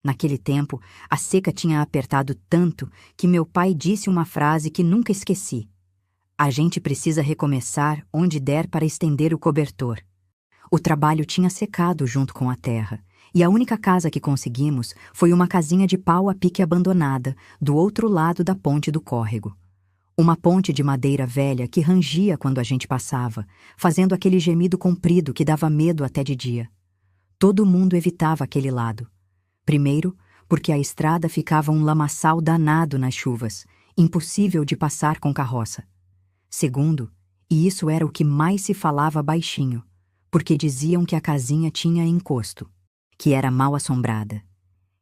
Naquele tempo, a seca tinha apertado tanto que meu pai disse uma frase que nunca esqueci. A gente precisa recomeçar onde der para estender o cobertor. O trabalho tinha secado junto com a terra, e a única casa que conseguimos foi uma casinha de pau a pique abandonada, do outro lado da ponte do córrego. Uma ponte de madeira velha que rangia quando a gente passava, fazendo aquele gemido comprido que dava medo até de dia. Todo mundo evitava aquele lado. Primeiro, porque a estrada ficava um lamaçal danado nas chuvas, impossível de passar com carroça. Segundo, e isso era o que mais se falava baixinho, porque diziam que a casinha tinha encosto, que era mal assombrada,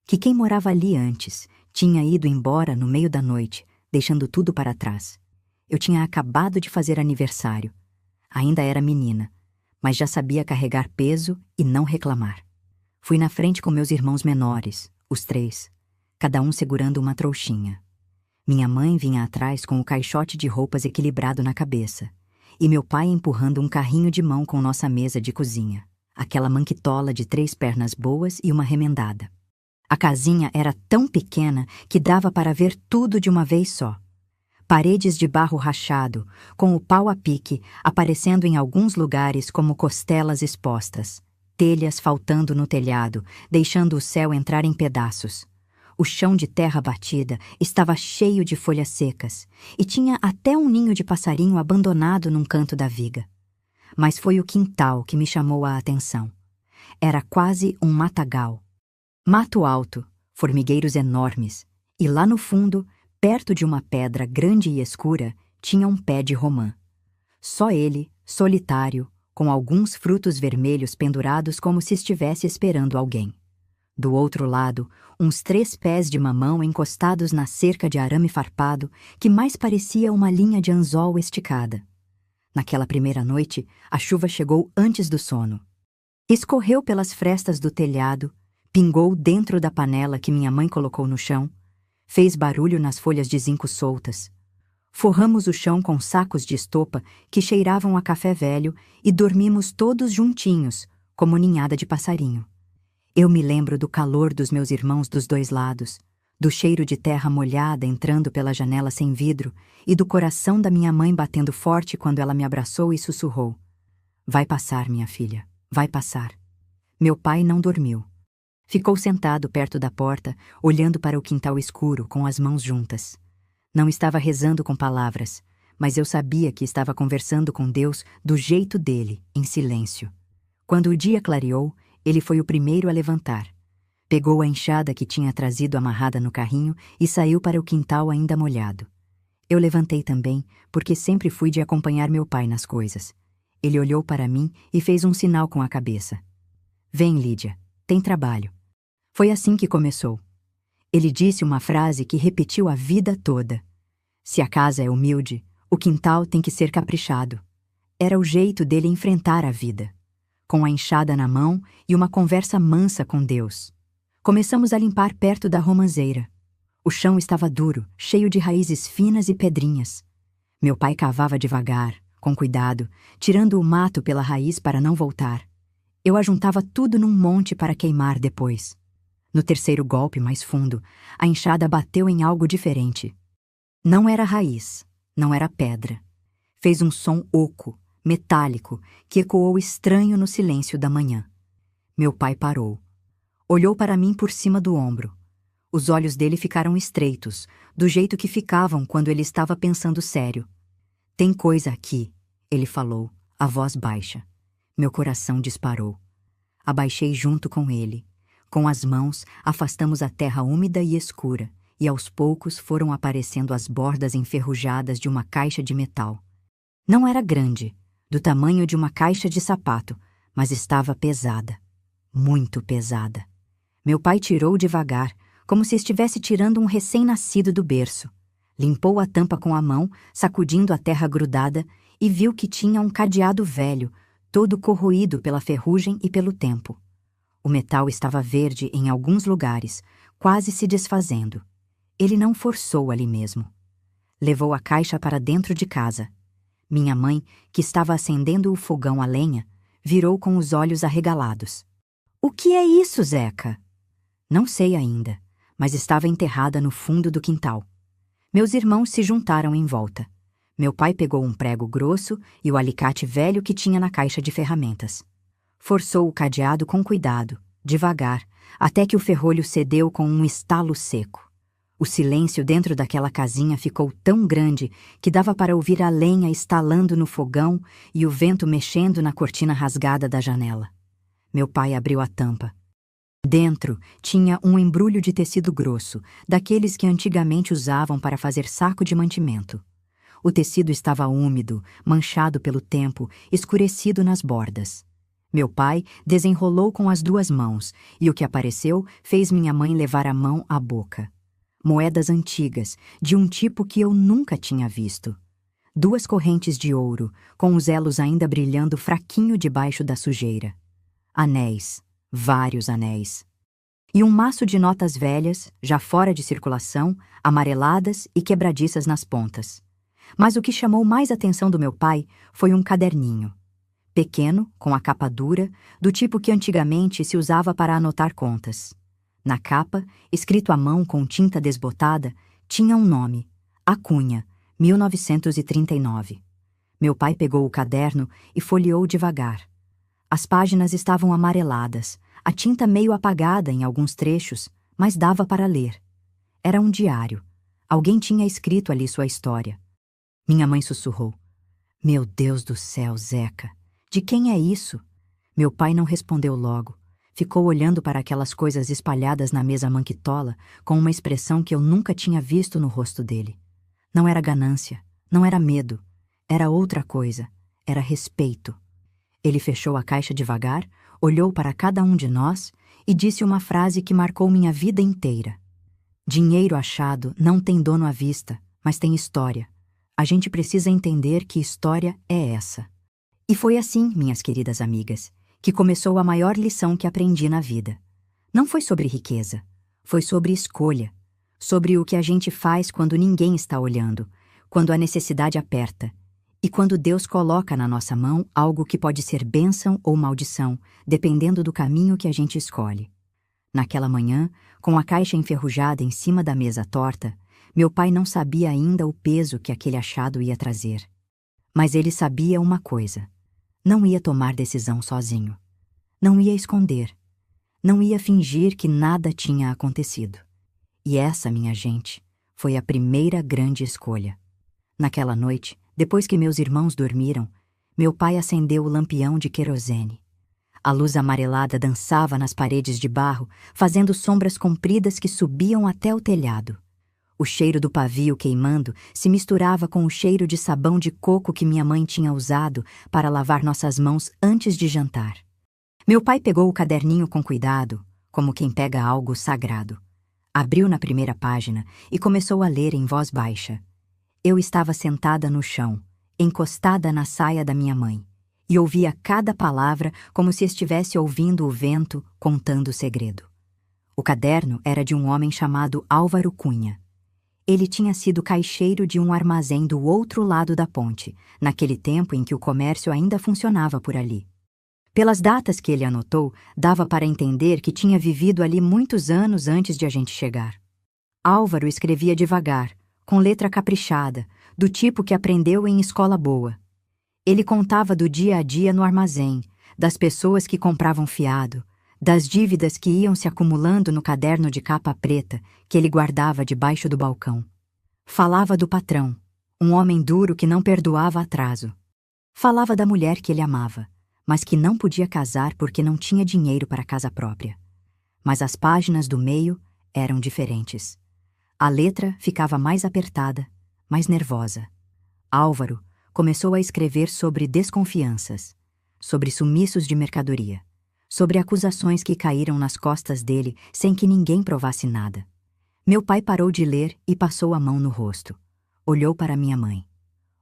que quem morava ali antes tinha ido embora no meio da noite, deixando tudo para trás. Eu tinha acabado de fazer aniversário. Ainda era menina, mas já sabia carregar peso e não reclamar. Fui na frente com meus irmãos menores, os 3, cada um segurando uma trouxinha. Minha mãe vinha atrás com o caixote de roupas equilibrado na cabeça, e meu pai empurrando um carrinho de mão com nossa mesa de cozinha, aquela manquitola de 3 pernas boas e uma remendada. A casinha era tão pequena que dava para ver tudo de uma vez só. Paredes de barro rachado, com o pau a pique aparecendo em alguns lugares como costelas expostas. Telhas faltando no telhado, deixando o céu entrar em pedaços. O chão de terra batida estava cheio de folhas secas, e tinha até um ninho de passarinho abandonado num canto da viga. Mas foi o quintal que me chamou a atenção. Era quase um matagal. Mato alto, formigueiros enormes, e lá no fundo, perto de uma pedra grande e escura, tinha um pé de romã. Só ele, solitário, com alguns frutos vermelhos pendurados como se estivesse esperando alguém. Do outro lado, uns 3 pés de mamão encostados na cerca de arame farpado, que mais parecia uma linha de anzol esticada. Naquela primeira noite, a chuva chegou antes do sono. Escorreu pelas frestas do telhado, pingou dentro da panela que minha mãe colocou no chão, fez barulho nas folhas de zinco soltas. Forramos o chão com sacos de estopa que cheiravam a café velho e dormimos todos juntinhos, como ninhada de passarinho. Eu me lembro do calor dos meus irmãos dos 2 lados, do cheiro de terra molhada entrando pela janela sem vidro e do coração da minha mãe batendo forte quando ela me abraçou e sussurrou: "Vai passar, minha filha, vai passar." Meu pai não dormiu. Ficou sentado perto da porta, olhando para o quintal escuro com as mãos juntas. Não estava rezando com palavras, mas eu sabia que estava conversando com Deus do jeito dele, em silêncio. Quando o dia clareou, ele foi o primeiro a levantar. Pegou a enxada que tinha trazido amarrada no carrinho e saiu para o quintal ainda molhado. Eu levantei também, porque sempre fui de acompanhar meu pai nas coisas. Ele olhou para mim e fez um sinal com a cabeça. "Vem, Lídia, tem trabalho." Foi assim que começou. Ele disse uma frase que repetiu a vida toda. Se a casa é humilde, o quintal tem que ser caprichado. Era o jeito dele enfrentar a vida, com a enxada na mão e uma conversa mansa com Deus. Começamos a limpar perto da romanceira. O chão estava duro, cheio de raízes finas e pedrinhas. Meu pai cavava devagar, com cuidado, tirando o mato pela raiz para não voltar. Eu ajuntava tudo num monte para queimar depois. No terceiro golpe mais fundo, a enxada bateu em algo diferente. Não era raiz, não era pedra. Fez um som oco, metálico, que ecoou estranho no silêncio da manhã. Meu pai parou. Olhou para mim por cima do ombro. Os olhos dele ficaram estreitos, do jeito que ficavam quando ele estava pensando sério. "Tem coisa aqui", ele falou, a voz baixa. Meu coração disparou. Abaixei junto com ele. Com as mãos, afastamos a terra úmida e escura, e aos poucos foram aparecendo as bordas enferrujadas de uma caixa de metal. Não era grande, do tamanho de uma caixa de sapato, mas estava pesada. Muito pesada. Meu pai tirou devagar, como se estivesse tirando um recém-nascido do berço. Limpou a tampa com a mão, sacudindo a terra grudada, e viu que tinha um cadeado velho, todo corroído pela ferrugem e pelo tempo. O metal estava verde em alguns lugares, quase se desfazendo. Ele não forçou ali mesmo. Levou a caixa para dentro de casa. Minha mãe, que estava acendendo o fogão a lenha, virou com os olhos arregalados. "O que é isso, Zeca?" Não sei ainda, mas estava enterrada no fundo do quintal. Meus irmãos se juntaram em volta. Meu pai pegou um prego grosso e o alicate velho que tinha na caixa de ferramentas. Forçou o cadeado com cuidado, devagar, até que o ferrolho cedeu com um estalo seco. O silêncio dentro daquela casinha ficou tão grande que dava para ouvir a lenha estalando no fogão e o vento mexendo na cortina rasgada da janela. Meu pai abriu a tampa. Dentro tinha um embrulho de tecido grosso, daqueles que antigamente usavam para fazer saco de mantimento. O tecido estava úmido, manchado pelo tempo, escurecido nas bordas. Meu pai desenrolou com as 2 mãos e o que apareceu fez minha mãe levar a mão à boca. Moedas antigas, de um tipo que eu nunca tinha visto. 2 correntes de ouro, com os elos ainda brilhando fraquinho debaixo da sujeira. Anéis, vários anéis. E um maço de notas velhas, já fora de circulação, amareladas e quebradiças nas pontas. Mas o que chamou mais atenção do meu pai foi um caderninho. Pequeno, com a capa dura, do tipo que antigamente se usava para anotar contas. Na capa, escrito à mão com tinta desbotada, tinha um nome: Acunha, 1939. Meu pai pegou o caderno e folheou devagar. As páginas estavam amareladas, a tinta meio apagada em alguns trechos, mas dava para ler. Era um diário. Alguém tinha escrito ali sua história. Minha mãe sussurrou: "Meu Deus do céu, Zeca, de quem é isso?" Meu pai não respondeu logo. Ficou olhando para aquelas coisas espalhadas na mesa manquitola com uma expressão que eu nunca tinha visto no rosto dele. Não era ganância, não era medo, era outra coisa, era respeito. Ele fechou a caixa devagar, olhou para cada um de nós e disse uma frase que marcou minha vida inteira. Dinheiro achado não tem dono à vista, mas tem história. A gente precisa entender que história é essa. E foi assim, minhas queridas amigas, que começou a maior lição que aprendi na vida. Não foi sobre riqueza, foi sobre escolha, sobre o que a gente faz quando ninguém está olhando, quando a necessidade aperta, e quando Deus coloca na nossa mão algo que pode ser bênção ou maldição, dependendo do caminho que a gente escolhe. Naquela manhã, com a caixa enferrujada em cima da mesa torta, meu pai não sabia ainda o peso que aquele achado ia trazer. Mas ele sabia uma coisa: não ia tomar decisão sozinho. Não ia esconder. Não ia fingir que nada tinha acontecido. E essa, minha gente, foi a primeira grande escolha. Naquela noite, depois que meus irmãos dormiram, meu pai acendeu o lampião de querosene. A luz amarelada dançava nas paredes de barro, fazendo sombras compridas que subiam até o telhado. O cheiro do pavio queimando se misturava com o cheiro de sabão de coco que minha mãe tinha usado para lavar nossas mãos antes de jantar. Meu pai pegou o caderninho com cuidado, como quem pega algo sagrado. Abriu na primeira página e começou a ler em voz baixa. Eu estava sentada no chão, encostada na saia da minha mãe, e ouvia cada palavra como se estivesse ouvindo o vento contando o segredo. O caderno era de um homem chamado Álvaro Cunha. Ele tinha sido caixeiro de um armazém do outro lado da ponte, naquele tempo em que o comércio ainda funcionava por ali. Pelas datas que ele anotou, dava para entender que tinha vivido ali muitos anos antes de a gente chegar. Álvaro escrevia devagar, com letra caprichada, do tipo que aprendeu em escola boa. Ele contava do dia a dia no armazém, das pessoas que compravam fiado, das dívidas que iam se acumulando no caderno de capa preta que ele guardava debaixo do balcão. Falava do patrão, um homem duro que não perdoava atraso. Falava da mulher que ele amava, mas que não podia casar porque não tinha dinheiro para casa própria. Mas as páginas do meio eram diferentes. A letra ficava mais apertada, mais nervosa. Álvaro começou a escrever sobre desconfianças, sobre sumiços de mercadoria, sobre acusações que caíram nas costas dele sem que ninguém provasse nada. Meu pai parou de ler e passou a mão no rosto. Olhou para minha mãe.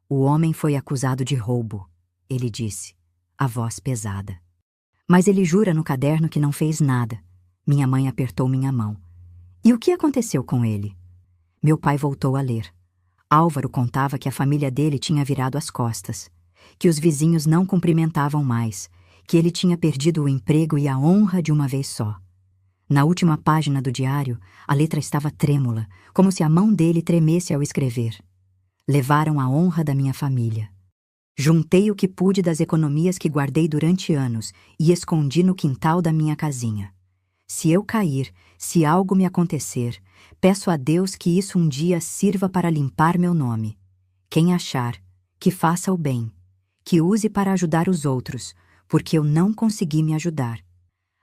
"O homem foi acusado de roubo", ele disse, a voz pesada. "Mas ele jura no caderno que não fez nada." Minha mãe apertou minha mão. "E o que aconteceu com ele?" Meu pai voltou a ler. Álvaro contava que a família dele tinha virado as costas, que os vizinhos não cumprimentavam mais, que ele tinha perdido o emprego e a honra de uma vez só. Na última página do diário, a letra estava trêmula, como se a mão dele tremesse ao escrever. Levaram a honra da minha família. Juntei o que pude das economias que guardei durante anos e escondi no quintal da minha casinha. Se eu cair, se algo me acontecer, peço a Deus que isso um dia sirva para limpar meu nome. Quem achar, que faça o bem, que use para ajudar os outros, porque eu não consegui me ajudar.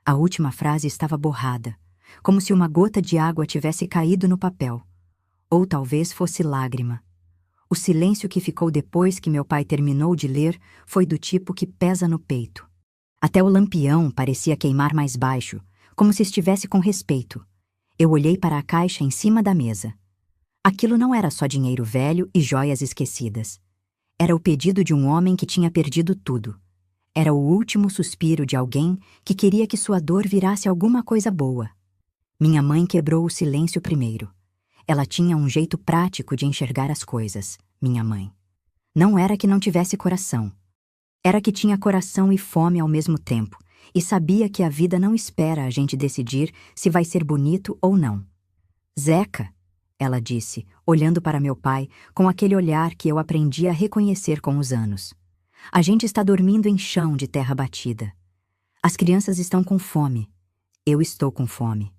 A última frase estava borrada, como se uma gota de água tivesse caído no papel. Ou talvez fosse lágrima. O silêncio que ficou depois que meu pai terminou de ler foi do tipo que pesa no peito. Até o lampião parecia queimar mais baixo, como se estivesse com respeito. Eu olhei para a caixa em cima da mesa. Aquilo não era só dinheiro velho e joias esquecidas. Era o pedido de um homem que tinha perdido tudo. Era o último suspiro de alguém que queria que sua dor virasse alguma coisa boa. Minha mãe quebrou o silêncio primeiro. Ela tinha um jeito prático de enxergar as coisas, minha mãe. Não era que não tivesse coração. Era que tinha coração e fome ao mesmo tempo, e sabia que a vida não espera a gente decidir se vai ser bonito ou não. Zeca, ela disse, olhando para meu pai com aquele olhar que eu aprendi a reconhecer com os anos. A gente está dormindo em chão de terra batida. As crianças estão com fome. Eu estou com fome.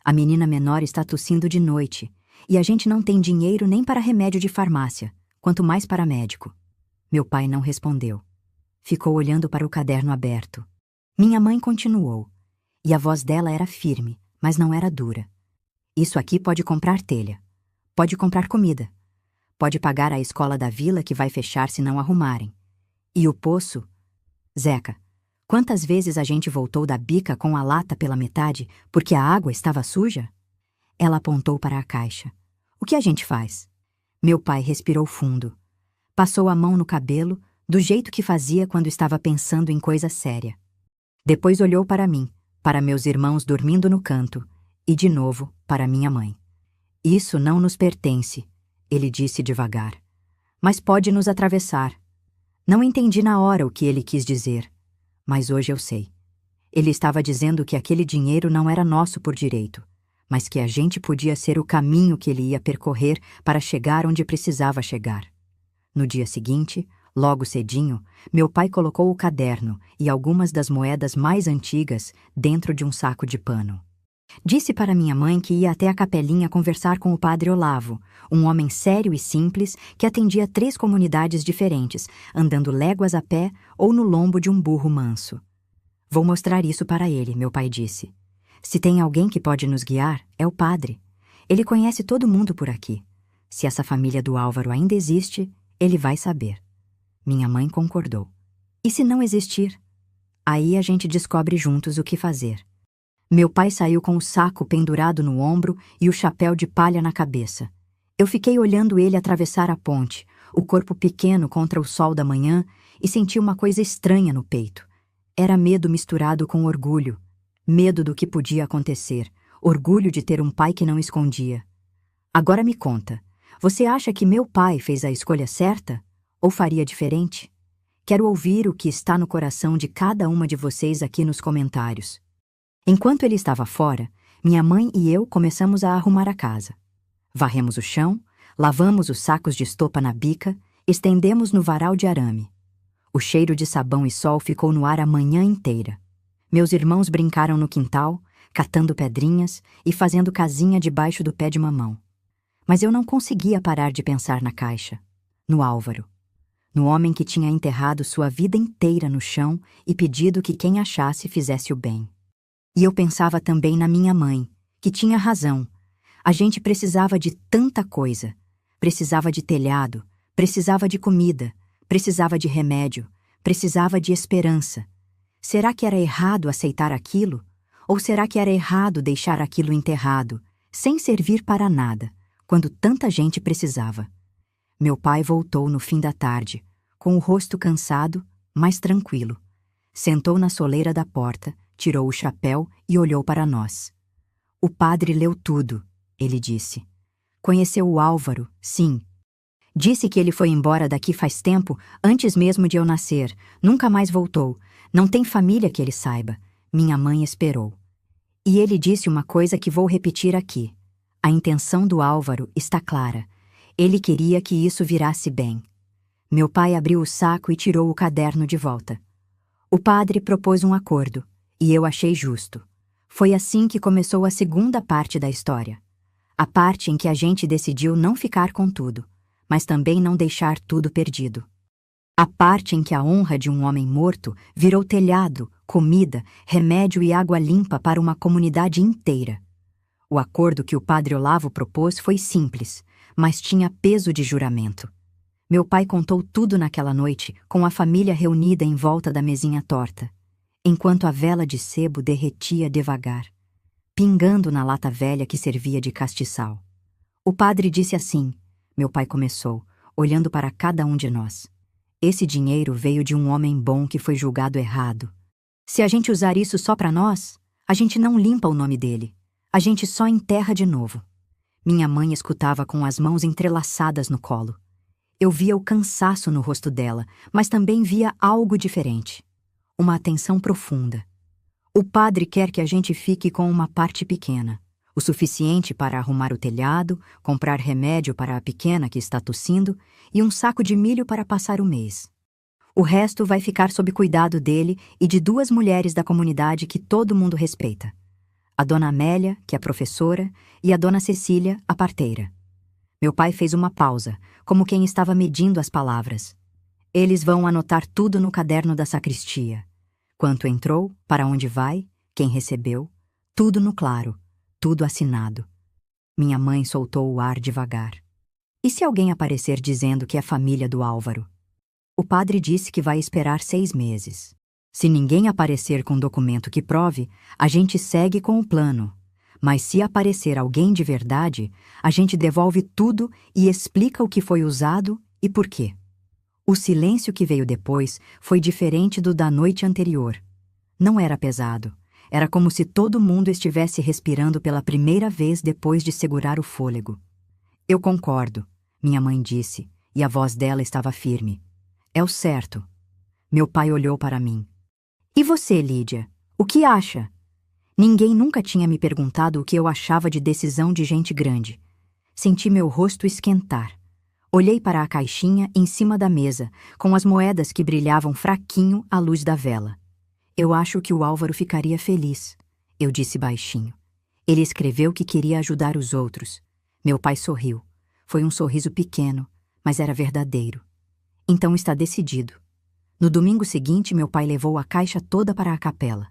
A menina menor está tossindo de noite, e a gente não tem dinheiro nem para remédio de farmácia, quanto mais para médico. Meu pai não respondeu. Ficou olhando para o caderno aberto. Minha mãe continuou, e a voz dela era firme, mas não era dura. Isso aqui pode comprar telha. Pode comprar comida. Pode pagar a escola da vila que vai fechar se não arrumarem. E o poço? Zeca, quantas vezes a gente voltou da bica com a lata pela metade porque a água estava suja? Ela apontou para a caixa. O que a gente faz? Meu pai respirou fundo. Passou a mão no cabelo, do jeito que fazia quando estava pensando em coisa séria. Depois olhou para mim, para meus irmãos dormindo no canto, e de novo para minha mãe. Isso não nos pertence, ele disse devagar. Mas pode nos atravessar. Não entendi na hora o que ele quis dizer, mas hoje eu sei. Ele estava dizendo que aquele dinheiro não era nosso por direito, mas que a gente podia ser o caminho que ele ia percorrer para chegar onde precisava chegar. No dia seguinte, logo cedinho, meu pai colocou o caderno e algumas das moedas mais antigas dentro de um saco de pano. Disse para minha mãe que ia até a capelinha conversar com o padre Olavo, um homem sério e simples que atendia 3 comunidades diferentes, andando léguas a pé ou no lombo de um burro manso. Vou mostrar isso para ele, meu pai disse. Se tem alguém que pode nos guiar, é o padre. Ele conhece todo mundo por aqui. Se essa família do Álvaro ainda existe, ele vai saber. Minha mãe concordou. E se não existir? Aí a gente descobre juntos o que fazer. Meu pai saiu com o saco pendurado no ombro e o chapéu de palha na cabeça. Eu fiquei olhando ele atravessar a ponte, o corpo pequeno contra o sol da manhã, e senti uma coisa estranha no peito. Era medo misturado com orgulho. Medo do que podia acontecer. Orgulho de ter um pai que não escondia. Agora me conta, você acha que meu pai fez a escolha certa? Ou faria diferente? Quero ouvir o que está no coração de cada uma de vocês aqui nos comentários. Enquanto ele estava fora, minha mãe e eu começamos a arrumar a casa. Varremos o chão, lavamos os sacos de estopa na bica, estendemos no varal de arame. O cheiro de sabão e sol ficou no ar a manhã inteira. Meus irmãos brincaram no quintal, catando pedrinhas e fazendo casinha debaixo do pé de mamão. Mas eu não conseguia parar de pensar na caixa, no Álvaro, no homem que tinha enterrado sua vida inteira no chão e pedido que quem achasse fizesse o bem. E eu pensava também na minha mãe, que tinha razão. A gente precisava de tanta coisa. Precisava de telhado, precisava de comida, precisava de remédio, precisava de esperança. Será que era errado aceitar aquilo? Ou será que era errado deixar aquilo enterrado, sem servir para nada, quando tanta gente precisava? Meu pai voltou no fim da tarde, com o rosto cansado, mas tranquilo. Sentou na soleira da porta, tirou o chapéu e olhou para nós. O padre leu tudo, ele disse. Conheceu o Álvaro, sim. Disse que ele foi embora daqui faz tempo, antes mesmo de eu nascer. Nunca mais voltou. Não tem família que ele saiba. Minha mãe esperou. E ele disse uma coisa que vou repetir aqui. A intenção do Álvaro está clara. Ele queria que isso virasse bem. Meu pai abriu o saco e tirou o caderno de volta. O padre propôs um acordo, e eu achei justo. Foi assim que começou a segunda parte da história. A parte em que a gente decidiu não ficar com tudo, mas também não deixar tudo perdido. A parte em que a honra de um homem morto virou telhado, comida, remédio e água limpa para uma comunidade inteira. O acordo que o padre Olavo propôs foi simples, mas tinha peso de juramento. Meu pai contou tudo naquela noite, com a família reunida em volta da mesinha torta, enquanto a vela de sebo derretia devagar, pingando na lata velha que servia de castiçal. O padre disse assim, meu pai começou, olhando para cada um de nós. Esse dinheiro veio de um homem bom que foi julgado errado. Se a gente usar isso só para nós, a gente não limpa o nome dele. A gente só enterra de novo. Minha mãe escutava com as mãos entrelaçadas no colo. Eu via o cansaço no rosto dela, mas também via algo diferente. Uma atenção profunda. O padre quer que a gente fique com uma parte pequena, o suficiente para arrumar o telhado, comprar remédio para a pequena que está tossindo e um saco de milho para passar o mês. O resto vai ficar sob cuidado dele e de duas mulheres da comunidade que todo mundo respeita. A dona Amélia, que é professora, e a dona Cecília, a parteira. Meu pai fez uma pausa, como quem estava medindo as palavras. Eles vão anotar tudo no caderno da sacristia. Quanto entrou, para onde vai, quem recebeu, tudo no claro, tudo assinado. Minha mãe soltou o ar devagar. E se alguém aparecer dizendo que é família do Álvaro? O padre disse que vai esperar 6 meses. Se ninguém aparecer com documento que prove, a gente segue com o plano. Mas se aparecer alguém de verdade, a gente devolve tudo e explica o que foi usado e por quê. O silêncio que veio depois foi diferente do da noite anterior. Não era pesado. Era como se todo mundo estivesse respirando pela primeira vez depois de segurar o fôlego. Eu concordo, minha mãe disse, e a voz dela estava firme. É o certo. Meu pai olhou para mim. E você, Lídia? O que acha? Ninguém nunca tinha me perguntado o que eu achava de decisão de gente grande. Senti meu rosto esquentar. Olhei para a caixinha em cima da mesa, com as moedas que brilhavam fraquinho à luz da vela. Eu acho que o Álvaro ficaria feliz, eu disse baixinho. Ele escreveu que queria ajudar os outros. Meu pai sorriu. Foi um sorriso pequeno, mas era verdadeiro. Então está decidido. No domingo seguinte, meu pai levou a caixa toda para a capela.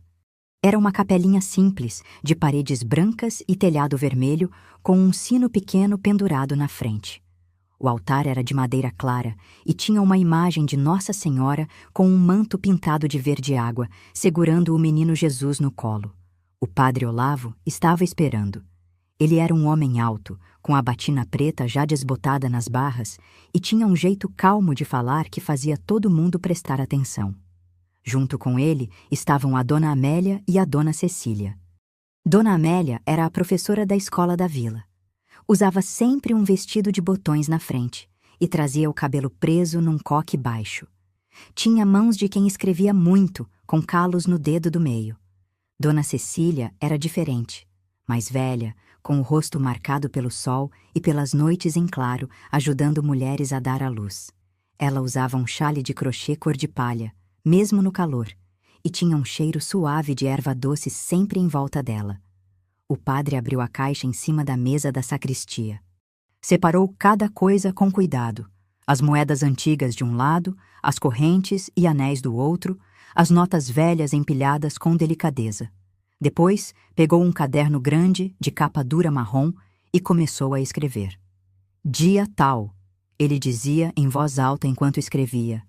Era uma capelinha simples, de paredes brancas e telhado vermelho, com um sino pequeno pendurado na frente. O altar era de madeira clara e tinha uma imagem de Nossa Senhora com um manto pintado de verde água, segurando o menino Jesus no colo. O padre Olavo estava esperando. Ele era um homem alto, com a batina preta já desbotada nas barras, e tinha um jeito calmo de falar que fazia todo mundo prestar atenção. Junto com ele estavam a dona Amélia e a dona Cecília. Dona Amélia era a professora da escola da vila. Usava sempre um vestido de botões na frente e trazia o cabelo preso num coque baixo. Tinha mãos de quem escrevia muito, com calos no dedo do meio. Dona Cecília era diferente, mais velha, com o rosto marcado pelo sol e pelas noites em claro, ajudando mulheres a dar à luz. Ela usava um chale de crochê cor de palha, mesmo no calor, e tinha um cheiro suave de erva doce sempre em volta dela. O padre abriu a caixa em cima da mesa da sacristia. Separou cada coisa com cuidado. As moedas antigas de um lado, as correntes e anéis do outro, as notas velhas empilhadas com delicadeza. Depois, pegou um caderno grande, de capa dura marrom, e começou a escrever. Dia tal, ele dizia em voz alta enquanto escrevia.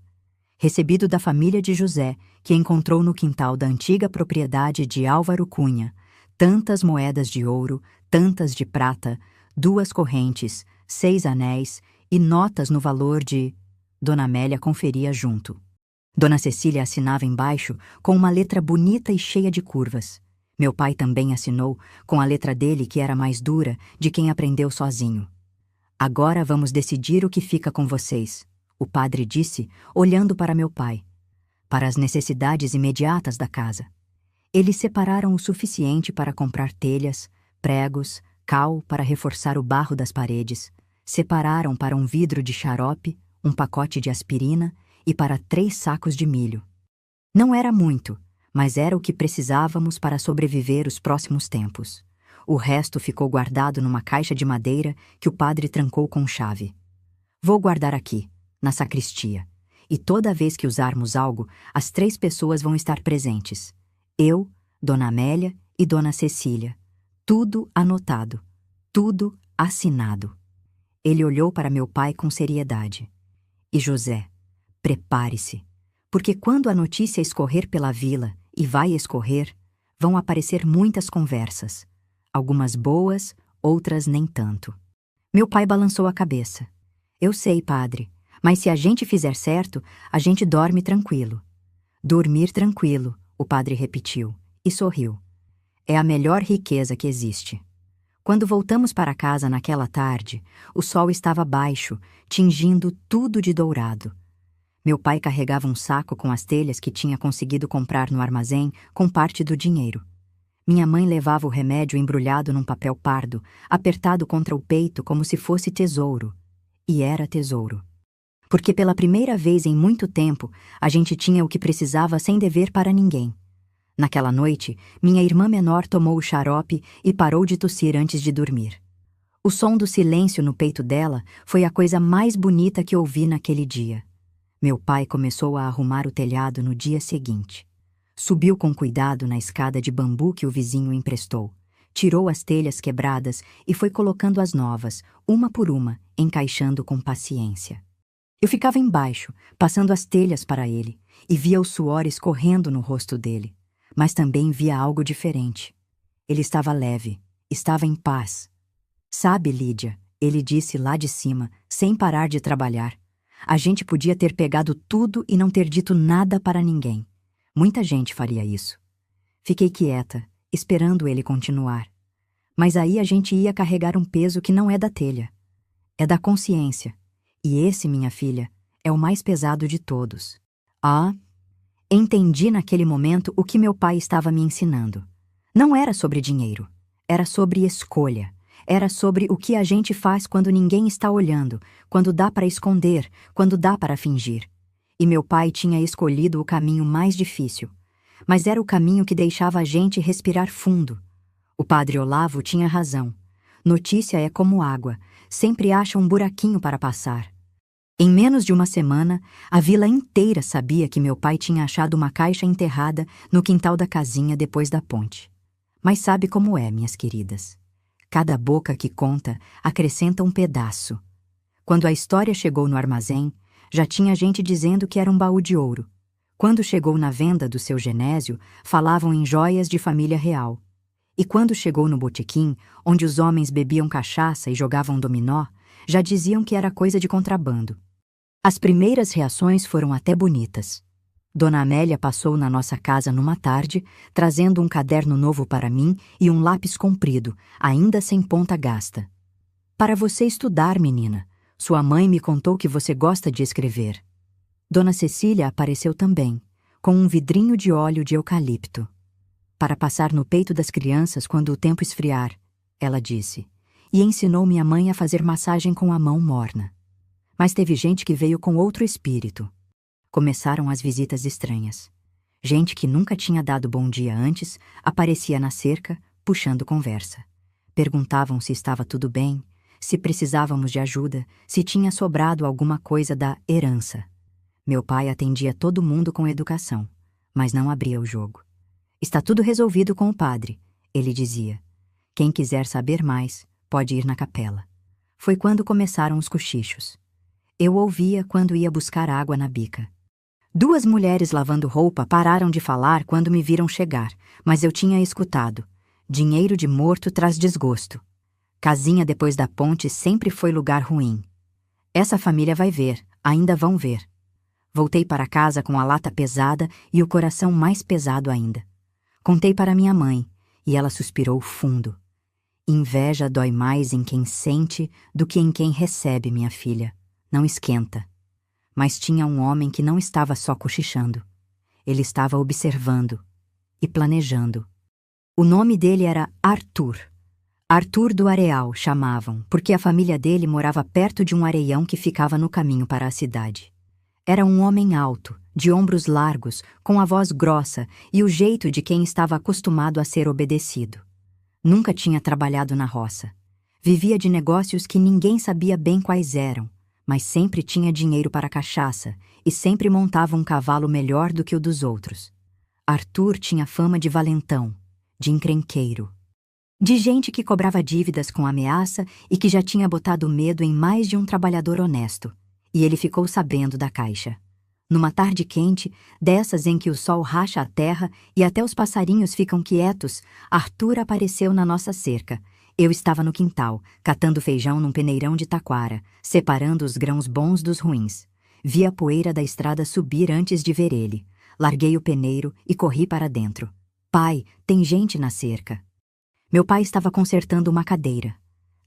Recebido da família de José, que encontrou no quintal da antiga propriedade de Álvaro Cunha, tantas moedas de ouro, tantas de prata, 2 correntes, 6 anéis e notas no valor de... Dona Amélia conferia junto. Dona Cecília assinava embaixo com uma letra bonita e cheia de curvas. Meu pai também assinou com a letra dele, que era mais dura, de quem aprendeu sozinho. Agora vamos decidir o que fica com vocês, o padre disse, olhando para meu pai. Para as necessidades imediatas da casa. Eles separaram o suficiente para comprar telhas, pregos, cal para reforçar o barro das paredes, separaram para um vidro de xarope, um pacote de aspirina e para 3 sacos de milho. Não era muito, mas era o que precisávamos para sobreviver os próximos tempos. O resto ficou guardado numa caixa de madeira que o padre trancou com chave. Vou guardar aqui, na sacristia, e toda vez que usarmos algo, as 3 pessoas vão estar presentes. Eu, Dona Amélia e Dona Cecília. Tudo anotado, tudo assinado. Ele olhou para meu pai com seriedade. E José, prepare-se, porque quando a notícia escorrer pela vila, e vai escorrer, vão aparecer muitas conversas. Algumas boas, outras nem tanto. Meu pai balançou a cabeça. Eu sei, padre, mas se a gente fizer certo, a gente dorme tranquilo. Dormir tranquilo, o padre repetiu, e sorriu. É a melhor riqueza que existe. Quando voltamos para casa naquela tarde, o sol estava baixo, tingindo tudo de dourado. Meu pai carregava um saco com as telhas que tinha conseguido comprar no armazém com parte do dinheiro. Minha mãe levava o remédio embrulhado num papel pardo, apertado contra o peito como se fosse tesouro. E era tesouro. Porque pela primeira vez em muito tempo, a gente tinha o que precisava sem dever para ninguém. Naquela noite, minha irmã menor tomou o xarope e parou de tossir antes de dormir. O som do silêncio no peito dela foi a coisa mais bonita que ouvi naquele dia. Meu pai começou a arrumar o telhado no dia seguinte. Subiu com cuidado na escada de bambu que o vizinho emprestou, tirou as telhas quebradas e foi colocando as novas, uma por uma, encaixando com paciência. Eu ficava embaixo, passando as telhas para ele, e via o suor escorrendo no rosto dele. Mas também via algo diferente. Ele estava leve, estava em paz. Sabe, Lídia, ele disse lá de cima, sem parar de trabalhar. A gente podia ter pegado tudo e não ter dito nada para ninguém. Muita gente faria isso. Fiquei quieta, esperando ele continuar. Mas aí a gente ia carregar um peso que não é da telha. É da consciência. E esse, minha filha, é o mais pesado de todos. Ah, entendi naquele momento o que meu pai estava me ensinando. Não era sobre dinheiro, era sobre escolha. Era sobre o que a gente faz quando ninguém está olhando, quando dá para esconder, quando dá para fingir. E meu pai tinha escolhido o caminho mais difícil. Mas era o caminho que deixava a gente respirar fundo. O padre Olavo tinha razão. Notícia é como água, sempre acha um buraquinho para passar. Em menos de uma semana, a vila inteira sabia que meu pai tinha achado uma caixa enterrada no quintal da casinha depois da ponte. Mas sabe como é, minhas queridas? Cada boca que conta acrescenta um pedaço. Quando a história chegou no armazém, já tinha gente dizendo que era um baú de ouro. Quando chegou na venda do seu Genésio, falavam em joias de família real. E quando chegou no botequim, onde os homens bebiam cachaça e jogavam dominó, já diziam que era coisa de contrabando. As primeiras reações foram até bonitas. Dona Amélia passou na nossa casa numa tarde, trazendo um caderno novo para mim e um lápis comprido, ainda sem ponta gasta. Para você estudar, menina. Sua mãe me contou que você gosta de escrever. Dona Cecília apareceu também, com um vidrinho de óleo de eucalipto. Para passar no peito das crianças quando o tempo esfriar, ela disse, e ensinou minha mãe a fazer massagem com a mão morna. Mas teve gente que veio com outro espírito. Começaram as visitas estranhas. Gente que nunca tinha dado bom dia antes aparecia na cerca, puxando conversa. Perguntavam se estava tudo bem, se precisávamos de ajuda, se tinha sobrado alguma coisa da herança. Meu pai atendia todo mundo com educação, mas não abria o jogo. Está tudo resolvido com o padre, ele dizia. Quem quiser saber mais, pode ir na capela. Foi quando começaram os cochichos. Eu ouvia quando ia buscar água na bica. 2 mulheres lavando roupa pararam de falar quando me viram chegar, mas eu tinha escutado. Dinheiro de morto traz desgosto. Casinha depois da ponte sempre foi lugar ruim. Essa família vai ver, ainda vão ver. Voltei para casa com a lata pesada e o coração mais pesado ainda. Contei para minha mãe, e ela suspirou fundo. Inveja dói mais em quem sente do que em quem recebe, minha filha. Não esquenta. Mas tinha um homem que não estava só cochichando. Ele estava observando. e planejando. O nome dele era Arthur. Arthur do Areal chamavam, porque a família dele morava perto de um areião que ficava no caminho para a cidade. Era um homem alto, de ombros largos, com a voz grossa e o jeito de quem estava acostumado a ser obedecido. Nunca tinha trabalhado na roça. Vivia de negócios que ninguém sabia bem quais eram, mas sempre tinha dinheiro para a cachaça e sempre montava um cavalo melhor do que o dos outros. Arthur tinha fama de valentão, de encrenqueiro, de gente que cobrava dívidas com ameaça e que já tinha botado medo em mais de um trabalhador honesto. E ele ficou sabendo da caixa. Numa tarde quente, dessas em que o sol racha a terra e até os passarinhos ficam quietos, Arthur apareceu na nossa cerca. Eu estava no quintal, catando feijão num peneirão de taquara, separando os grãos bons dos ruins. Vi a poeira da estrada subir antes de ver ele. Larguei o peneiro e corri para dentro. Pai, tem gente na cerca. Meu pai estava consertando uma cadeira.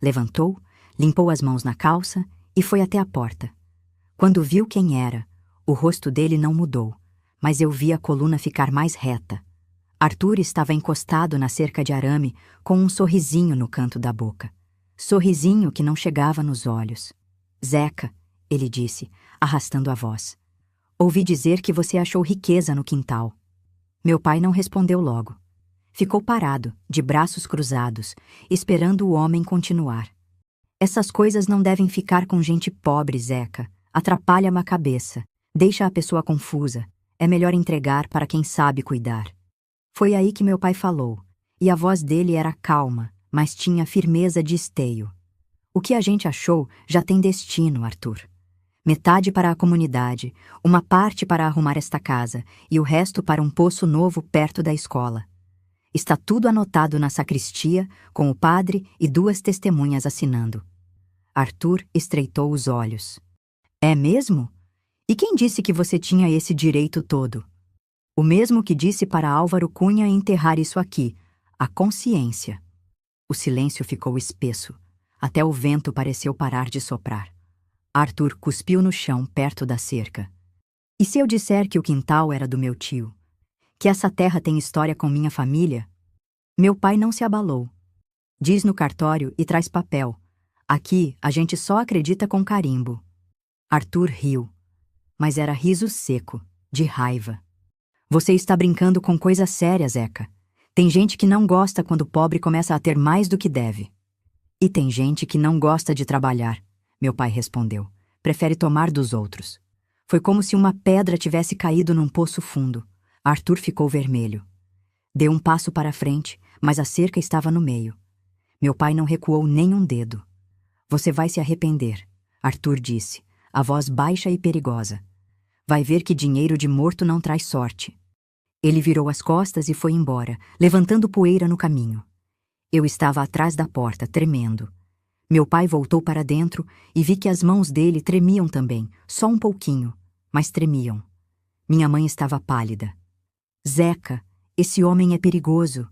Levantou, limpou as mãos na calça e foi até a porta. Quando viu quem era, o rosto dele não mudou, mas eu vi a coluna ficar mais reta. Arthur estava encostado na cerca de arame com um sorrisinho no canto da boca. Sorrisinho que não chegava nos olhos. Zeca, ele disse, arrastando a voz. Ouvi dizer que você achou riqueza no quintal. Meu pai não respondeu logo. Ficou parado, de braços cruzados, esperando o homem continuar. Essas coisas não devem ficar com gente pobre, Zeca. Atrapalha a cabeça. Deixa a pessoa confusa. É melhor entregar para quem sabe cuidar. Foi aí que meu pai falou, e a voz dele era calma, mas tinha firmeza de esteio. O que a gente achou já tem destino, Arthur. Metade para a comunidade, uma parte para arrumar esta casa e o resto para um poço novo perto da escola. Está tudo anotado na sacristia, com o padre e 2 testemunhas assinando. Arthur estreitou os olhos. É mesmo? E quem disse que você tinha esse direito todo? O mesmo que disse para Álvaro Cunha enterrar isso aqui, a consciência. O silêncio ficou espesso. Até o vento pareceu parar de soprar. Arthur cuspiu no chão perto da cerca. E se eu disser que o quintal era do meu tio? Que essa terra tem história com minha família? Meu pai não se abalou. Diz no cartório e traz papel. Aqui a gente só acredita com carimbo. Arthur riu, mas era riso seco, de raiva. Você está brincando com coisa séria, Zeca. Tem gente que não gosta quando o pobre começa a ter mais do que deve. E tem gente que não gosta de trabalhar, meu pai respondeu. Prefere tomar dos outros. Foi como se uma pedra tivesse caído num poço fundo. Arthur ficou vermelho. Deu um passo para a frente, mas a cerca estava no meio. Meu pai não recuou nem um dedo. Você vai se arrepender, Arthur disse, a voz baixa e perigosa. Vai ver que dinheiro de morto não traz sorte. Ele virou as costas e foi embora, levantando poeira no caminho. Eu estava atrás da porta, tremendo. Meu pai voltou para dentro e vi que as mãos dele tremiam também, só um pouquinho, mas tremiam. Minha mãe estava pálida. Zeca, esse homem é perigoso.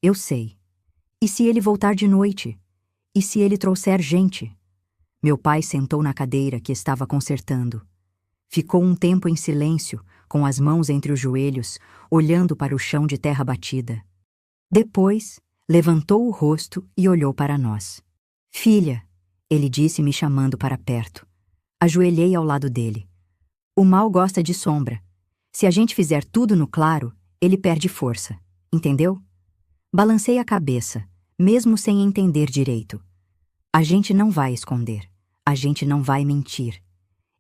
Eu sei. E se ele voltar de noite? E se ele trouxer gente? Meu pai sentou na cadeira que estava consertando. Ficou um tempo em silêncio, com as mãos entre os joelhos, olhando para o chão de terra batida. Depois, levantou o rosto e olhou para nós. Filha, ele disse me chamando para perto. Ajoelhei ao lado dele. O mal gosta de sombra. Se a gente fizer tudo no claro, ele perde força. Entendeu? Balancei a cabeça, mesmo sem entender direito. A gente não vai esconder. A gente não vai mentir.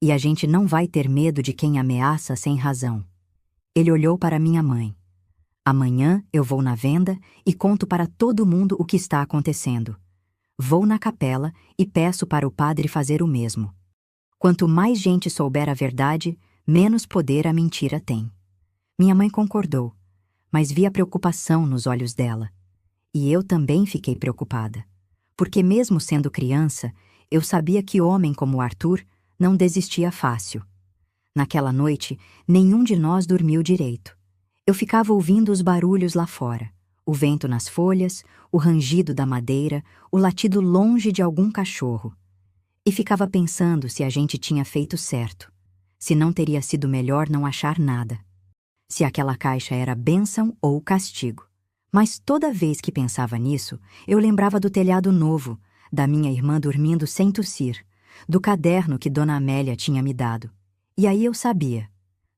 E a gente não vai ter medo de quem ameaça sem razão. Ele olhou para minha mãe. Amanhã eu vou na venda e conto para todo mundo o que está acontecendo. Vou na capela e peço para o padre fazer o mesmo. Quanto mais gente souber a verdade, menos poder a mentira tem. Minha mãe concordou, mas vi a preocupação nos olhos dela. E eu também fiquei preocupada, porque mesmo sendo criança, eu sabia que homem como Arthur não desistia fácil. Naquela noite, nenhum de nós dormiu direito. Eu ficava ouvindo os barulhos lá fora, o vento nas folhas, o rangido da madeira, o latido longe de algum cachorro. E ficava pensando se a gente tinha feito certo, se não teria sido melhor não achar nada. se aquela caixa era bênção ou castigo. Mas toda vez que pensava nisso, eu lembrava do telhado novo, da minha irmã dormindo sem tossir, do caderno que Dona Amélia tinha me dado. E aí eu sabia,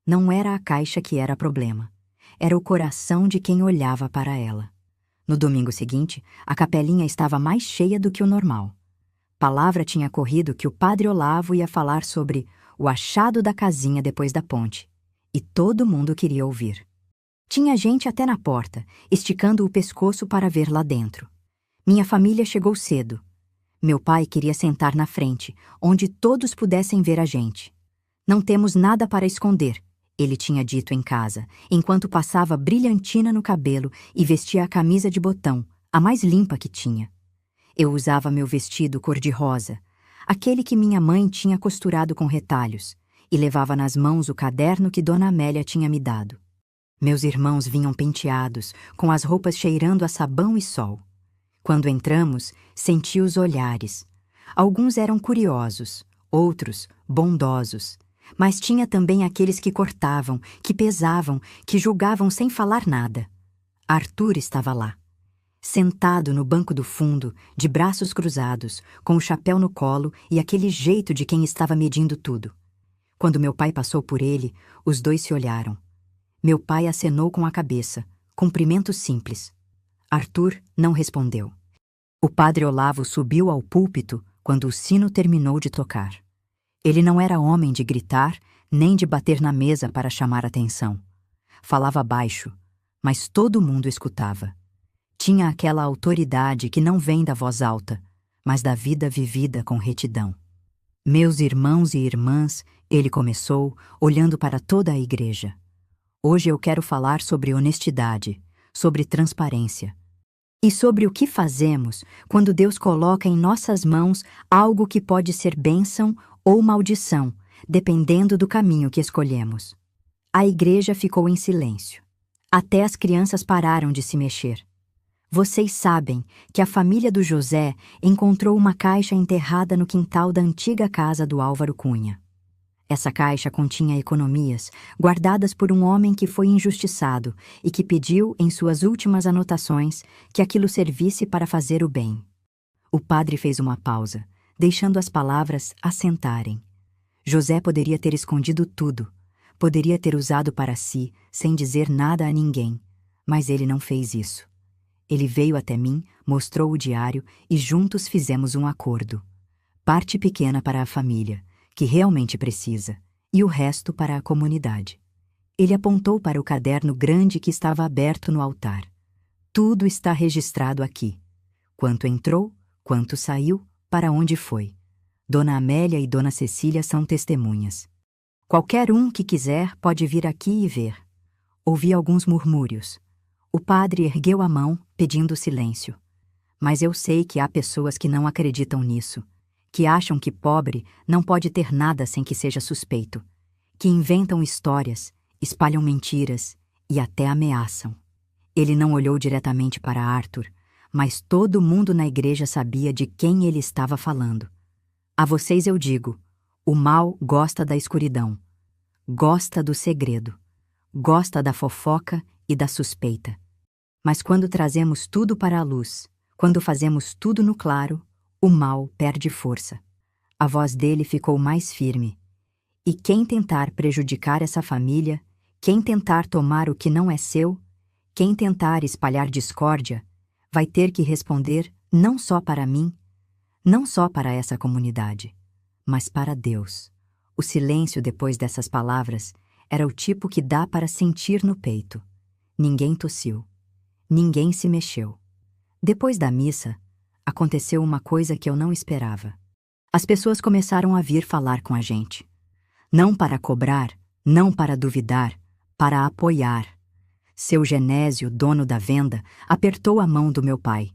não era a caixa que era problema, era o coração de quem olhava para ela. No domingo seguinte, a capelinha estava mais cheia do que o normal. Palavra tinha corrido que o padre Olavo ia falar sobre o achado da casinha depois da ponte, e todo mundo queria ouvir. Tinha gente até na porta, esticando o pescoço para ver lá dentro. Minha família chegou cedo. Meu pai queria sentar na frente, onde todos pudessem ver a gente. Não temos nada para esconder, ele tinha dito em casa, enquanto passava brilhantina no cabelo e vestia a camisa de botão, a mais limpa que tinha. Eu usava meu vestido cor-de-rosa, aquele que minha mãe tinha costurado com retalhos, e levava nas mãos o caderno que Dona Amélia tinha me dado. Meus irmãos vinham penteados, com as roupas cheirando a sabão e sol. Quando entramos, senti os olhares. Alguns eram curiosos, outros bondosos, mas tinha também aqueles que cortavam, que pesavam, que julgavam sem falar nada. Arthur estava lá, sentado no banco do fundo, de braços cruzados, com o chapéu no colo e aquele jeito de quem estava medindo tudo. Quando meu pai passou por ele, os dois se olharam. Meu pai acenou com a cabeça, cumprimento simples. Arthur não respondeu. O padre Olavo subiu ao púlpito quando o sino terminou de tocar. Ele não era homem de gritar, nem de bater na mesa para chamar atenção. Falava baixo, mas todo mundo escutava. Tinha aquela autoridade que não vem da voz alta, mas da vida vivida com retidão. Meus irmãos e irmãs, ele começou, olhando para toda a igreja. Hoje eu quero falar sobre honestidade, sobre transparência. E sobre o que fazemos quando Deus coloca em nossas mãos algo que pode ser bênção ou maldição, dependendo do caminho que escolhemos. A igreja ficou em silêncio. Até as crianças pararam de se mexer. Vocês sabem que a família do José encontrou uma caixa enterrada no quintal da antiga casa do Álvaro Cunha. Essa caixa continha economias, guardadas por um homem que foi injustiçado e que pediu, em suas últimas anotações, que aquilo servisse para fazer o bem. O padre fez uma pausa, deixando as palavras assentarem. José poderia ter escondido tudo, poderia ter usado para si, sem dizer nada a ninguém, mas ele não fez isso. Ele veio até mim, mostrou o diário e juntos fizemos um acordo. Parte pequena para a família, que realmente precisa, e o resto para a comunidade. Ele apontou para o caderno grande que estava aberto no altar. Tudo está registrado aqui. Quanto entrou, quanto saiu, para onde foi. Dona Amélia e Dona Cecília são testemunhas. Qualquer um que quiser pode vir aqui e ver. Ouvi alguns murmúrios. O padre ergueu a mão, pedindo silêncio. Mas eu sei que há pessoas que não acreditam nisso, que acham que pobre não pode ter nada sem que seja suspeito, que inventam histórias, espalham mentiras e até ameaçam. Ele não olhou diretamente para Arthur, mas todo mundo na igreja sabia de quem ele estava falando. A vocês eu digo, o mal gosta da escuridão, gosta do segredo, gosta da fofoca e da suspeita. Mas quando trazemos tudo para a luz, quando fazemos tudo no claro, o mal perde força. A voz dele ficou mais firme. E quem tentar prejudicar essa família, quem tentar tomar o que não é seu, quem tentar espalhar discórdia, vai ter que responder não só para mim, não só para essa comunidade, mas para Deus. O silêncio depois dessas palavras era o tipo que dá para sentir no peito. Ninguém tossiu. Ninguém se mexeu. Depois da missa, aconteceu uma coisa que eu não esperava. As pessoas começaram a vir falar com a gente. Não para cobrar, não para duvidar, para apoiar. Seu Genésio, dono da venda, apertou a mão do meu pai.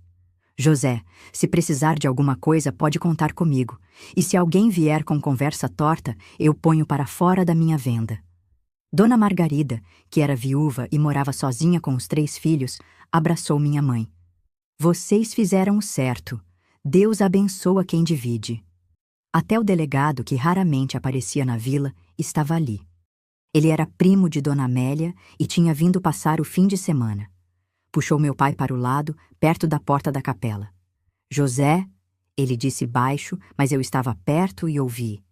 José, se precisar de alguma coisa, pode contar comigo. E se alguém vier com conversa torta, eu ponho para fora da minha venda. Dona Margarida, que era viúva e morava sozinha com os 3 filhos, abraçou minha mãe. Vocês fizeram o certo. Deus abençoa quem divide. Até o delegado, que raramente aparecia na vila, estava ali. Ele era primo de Dona Amélia e tinha vindo passar o fim de semana. Puxou meu pai para o lado, perto da porta da capela. José, ele disse baixo, mas eu estava perto e ouvi.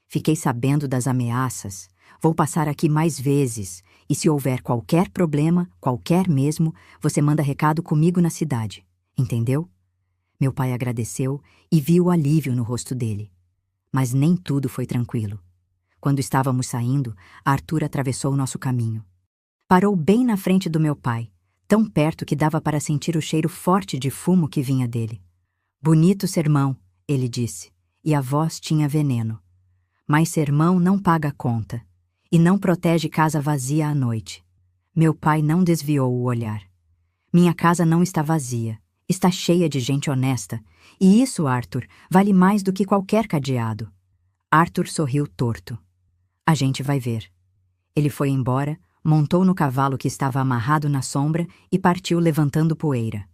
Fiquei sabendo das ameaças. Vou passar aqui mais vezes, e se houver qualquer problema, qualquer mesmo, você manda recado comigo na cidade. Entendeu? Meu pai agradeceu e viu o alívio no rosto dele. Mas nem tudo foi tranquilo. Quando estávamos saindo, Arthur atravessou o nosso caminho. Parou bem na frente do meu pai, tão perto que dava para sentir o cheiro forte de fumo que vinha dele. Bonito sermão, ele disse, e a voz tinha veneno. Mas sermão não paga conta, e não protege casa vazia à noite. Meu pai não desviou o olhar. Minha casa não está vazia, está cheia de gente honesta, e isso, Arthur, vale mais do que qualquer cadeado. Arthur sorriu torto. A gente vai ver. Ele foi embora, montou no cavalo que estava amarrado na sombra e partiu levantando poeira.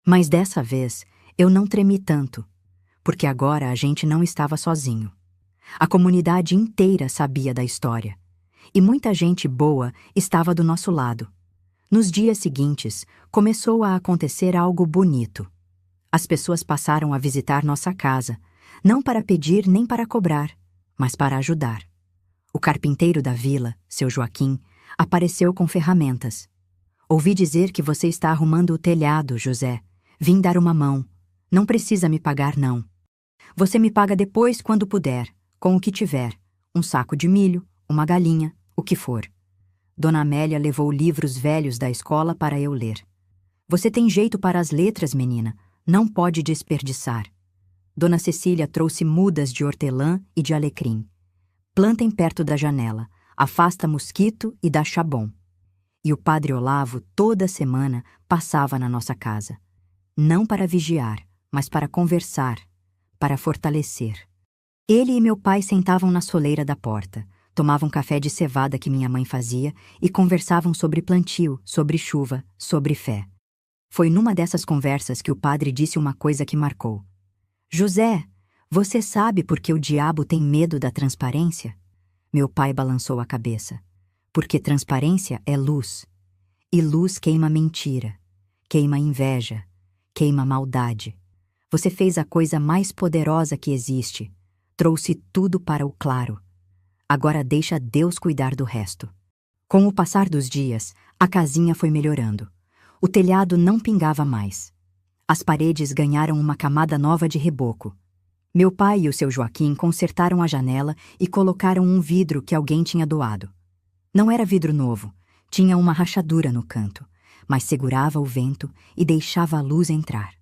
Mas dessa vez, eu não tremi tanto, porque agora a gente não estava sozinho. A comunidade inteira sabia da história, e muita gente boa estava do nosso lado. Nos dias seguintes, começou a acontecer algo bonito. As pessoas passaram a visitar nossa casa, não para pedir nem para cobrar, mas para ajudar. O carpinteiro da vila, seu Joaquim, apareceu com ferramentas. Ouvi dizer que você está arrumando o telhado, José. Vim dar uma mão. Não precisa me pagar, não. Você me paga depois quando puder, com o que tiver. Um saco de milho, uma galinha, o que for. Dona Amélia levou livros velhos da escola para eu ler. Você tem jeito para as letras, menina. Não pode desperdiçar. Dona Cecília trouxe mudas de hortelã e de alecrim. Plantem perto da janela, afasta mosquito e dá chabón. E o padre Olavo, toda semana, passava na nossa casa. Não para vigiar, mas para conversar, para fortalecer. Ele e meu pai sentavam na soleira da porta, tomavam café de cevada que minha mãe fazia e conversavam sobre plantio, sobre chuva, sobre fé. Foi numa dessas conversas que o padre disse uma coisa que marcou. José, você sabe por que o diabo tem medo da transparência? Meu pai balançou a cabeça. Porque transparência é luz. E luz queima mentira, queima inveja, queima maldade. Você fez a coisa mais poderosa que existe. Trouxe tudo para o claro. Agora deixa Deus cuidar do resto. Com o passar dos dias, a casinha foi melhorando. O telhado não pingava mais. As paredes ganharam uma camada nova de reboco. Meu pai e o seu Joaquim consertaram a janela e colocaram um vidro que alguém tinha doado. Não era vidro novo, tinha uma rachadura no canto, mas segurava o vento e deixava a luz entrar.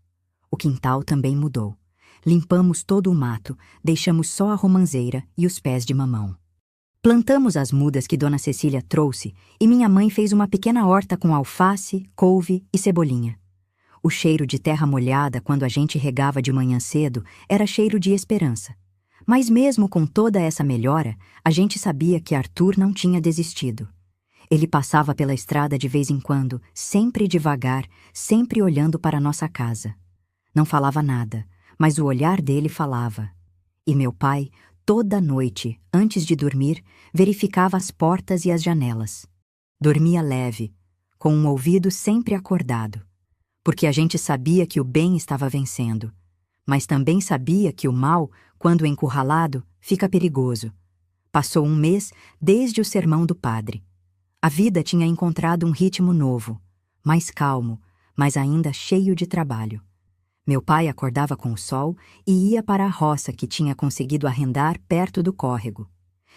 O quintal também mudou. Limpamos todo o mato, deixamos só a romanceira e os pés de mamão. Plantamos as mudas que Dona Cecília trouxe e minha mãe fez uma pequena horta com alface, couve e cebolinha. O cheiro de terra molhada quando a gente regava de manhã cedo era cheiro de esperança. Mas mesmo com toda essa melhora, a gente sabia que Arthur não tinha desistido. Ele passava pela estrada de vez em quando, sempre devagar, sempre olhando para nossa casa. Não falava nada, mas o olhar dele falava. E meu pai, toda noite, antes de dormir, verificava as portas e as janelas. Dormia leve, com um ouvido sempre acordado. Porque a gente sabia que o bem estava vencendo, mas também sabia que o mal, quando encurralado, fica perigoso. Passou um mês desde o sermão do padre. A vida tinha encontrado um ritmo novo, mais calmo, mas ainda cheio de trabalho. Meu pai acordava com o sol e ia para a roça que tinha conseguido arrendar perto do córrego.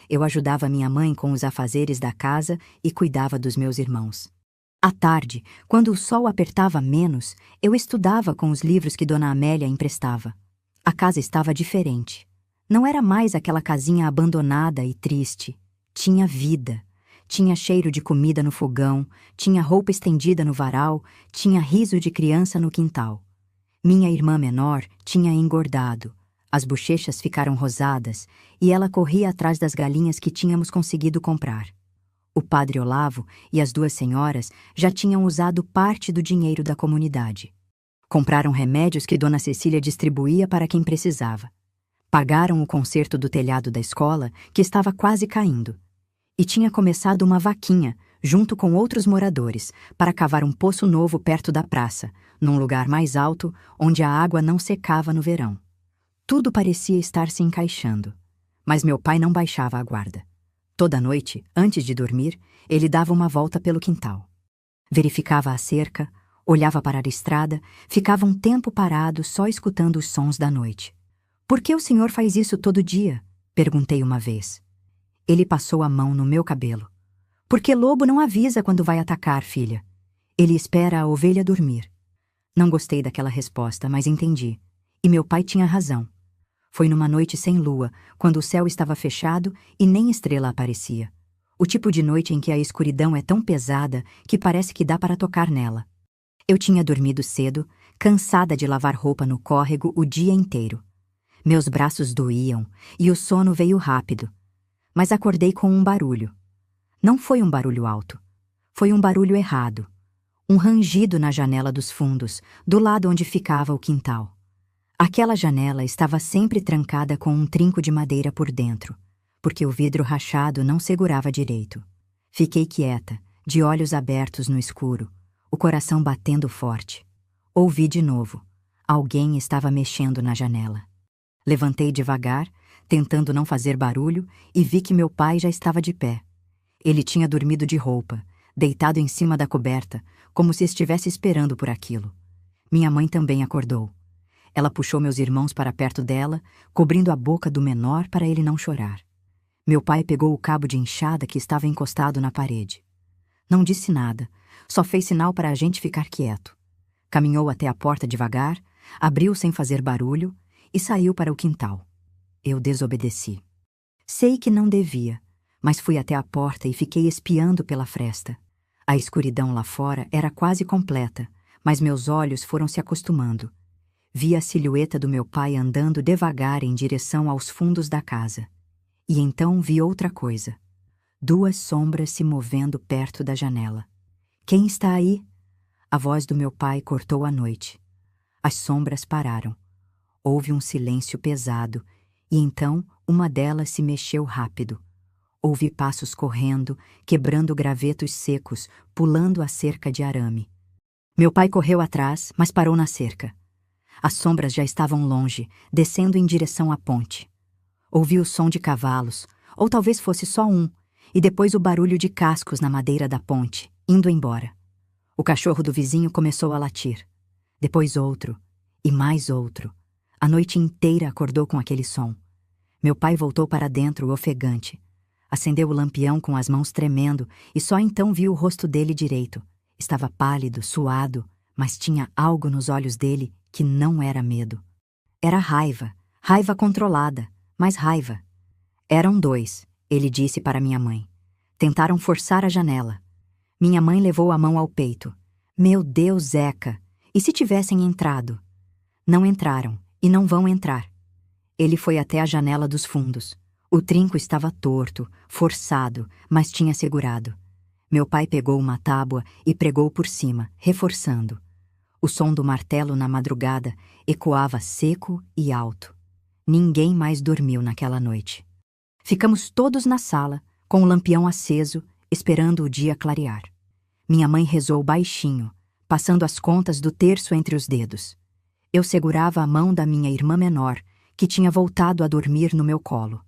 Eu ajudava minha mãe com os afazeres da casa e cuidava dos meus irmãos. À tarde, quando o sol apertava menos, eu estudava com os livros que Dona Amélia emprestava. A casa estava diferente. Não era mais aquela casinha abandonada e triste. Tinha vida. Tinha cheiro de comida no fogão, tinha roupa estendida no varal, tinha riso de criança no quintal. Minha irmã menor tinha engordado. As bochechas ficaram rosadas e ela corria atrás das galinhas que tínhamos conseguido comprar. O padre Olavo e as duas senhoras já tinham usado parte do dinheiro da comunidade. Compraram remédios que Dona Cecília distribuía para quem precisava. Pagaram o conserto do telhado da escola, que estava quase caindo. E tinha começado uma vaquinha, junto com outros moradores, para cavar um poço novo perto da praça, num lugar mais alto, onde a água não secava no verão. Tudo parecia estar se encaixando. Mas meu pai não baixava a guarda. Toda noite, antes de dormir, ele dava uma volta pelo quintal. Verificava a cerca, olhava para a estrada, ficava um tempo parado só escutando os sons da noite. "Por que o senhor faz isso todo dia?" perguntei uma vez. Ele passou a mão no meu cabelo. "Porque lobo não avisa quando vai atacar, filha. Ele espera a ovelha dormir." Não gostei daquela resposta, mas entendi. E meu pai tinha razão. Foi numa noite sem lua, quando o céu estava fechado e nem estrela aparecia. O tipo de noite em que a escuridão é tão pesada que parece que dá para tocar nela. Eu tinha dormido cedo, cansada de lavar roupa no córrego o dia inteiro. Meus braços doíam e o sono veio rápido. Mas acordei com um barulho. Não foi um barulho alto. Foi um barulho errado. Um rangido na janela dos fundos, do lado onde ficava o quintal. Aquela janela estava sempre trancada com um trinco de madeira por dentro, porque o vidro rachado não segurava direito. Fiquei quieta, de olhos abertos no escuro, o coração batendo forte. Ouvi de novo. Alguém estava mexendo na janela. Levantei devagar, tentando não fazer barulho, e vi que meu pai já estava de pé. Ele tinha dormido de roupa, deitado em cima da coberta, como se estivesse esperando por aquilo. Minha mãe também acordou. Ela puxou meus irmãos para perto dela, cobrindo a boca do menor para ele não chorar. Meu pai pegou o cabo de enxada que estava encostado na parede. Não disse nada, só fez sinal para a gente ficar quieto. Caminhou até a porta devagar, abriu sem fazer barulho e saiu para o quintal. Eu desobedeci. Sei que não devia, mas fui até a porta e fiquei espiando pela fresta. A escuridão lá fora era quase completa, mas meus olhos foram se acostumando. Vi a silhueta do meu pai andando devagar em direção aos fundos da casa. E então vi outra coisa. 2 sombras se movendo perto da janela. "Quem está aí?" A voz do meu pai cortou a noite. As sombras pararam. Houve um silêncio pesado, e então uma delas se mexeu rápido. Ouvi passos correndo, quebrando gravetos secos, pulando a cerca de arame. Meu pai correu atrás, mas parou na cerca. As sombras já estavam longe, descendo em direção à ponte. Ouvi o som de cavalos, ou talvez fosse só um, e depois o barulho de cascos na madeira da ponte, indo embora. O cachorro do vizinho começou a latir. Depois outro, e mais outro. A noite inteira acordou com aquele som. Meu pai voltou para dentro, ofegante. Acendeu o lampião com as mãos tremendo e só então viu o rosto dele direito. Estava pálido, suado, mas tinha algo nos olhos dele que não era medo. Era raiva, raiva controlada, mas raiva. "Eram 2, ele disse para minha mãe. Tentaram forçar a janela. Minha mãe levou a mão ao peito. "Meu Deus, Zeca! E se tivessem entrado?" "Não entraram, e não vão entrar." Ele foi até a janela dos fundos. O trinco estava torto, forçado, mas tinha segurado. Meu pai pegou uma tábua e pregou por cima, reforçando. O som do martelo na madrugada ecoava seco e alto. Ninguém mais dormiu naquela noite. Ficamos todos na sala, com o lampião aceso, esperando o dia clarear. Minha mãe rezou baixinho, passando as contas do terço entre os dedos. Eu segurava a mão da minha irmã menor, que tinha voltado a dormir no meu colo.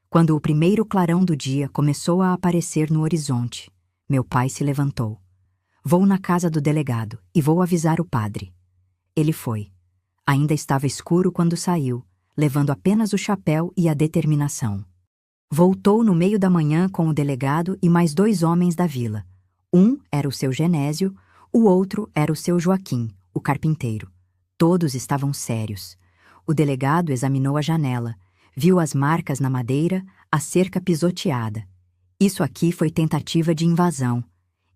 Quando o primeiro clarão do dia começou a aparecer no horizonte, meu pai se levantou. "Vou na casa do delegado e vou avisar o padre." Ele foi. Ainda estava escuro quando saiu, levando apenas o chapéu e a determinação. Voltou no meio da manhã com o delegado e mais 2 homens da vila. Um era o seu Genésio, o outro era o seu Joaquim, o carpinteiro. Todos estavam sérios. O delegado examinou a janela, viu as marcas na madeira, a cerca pisoteada. "Isso aqui foi tentativa de invasão.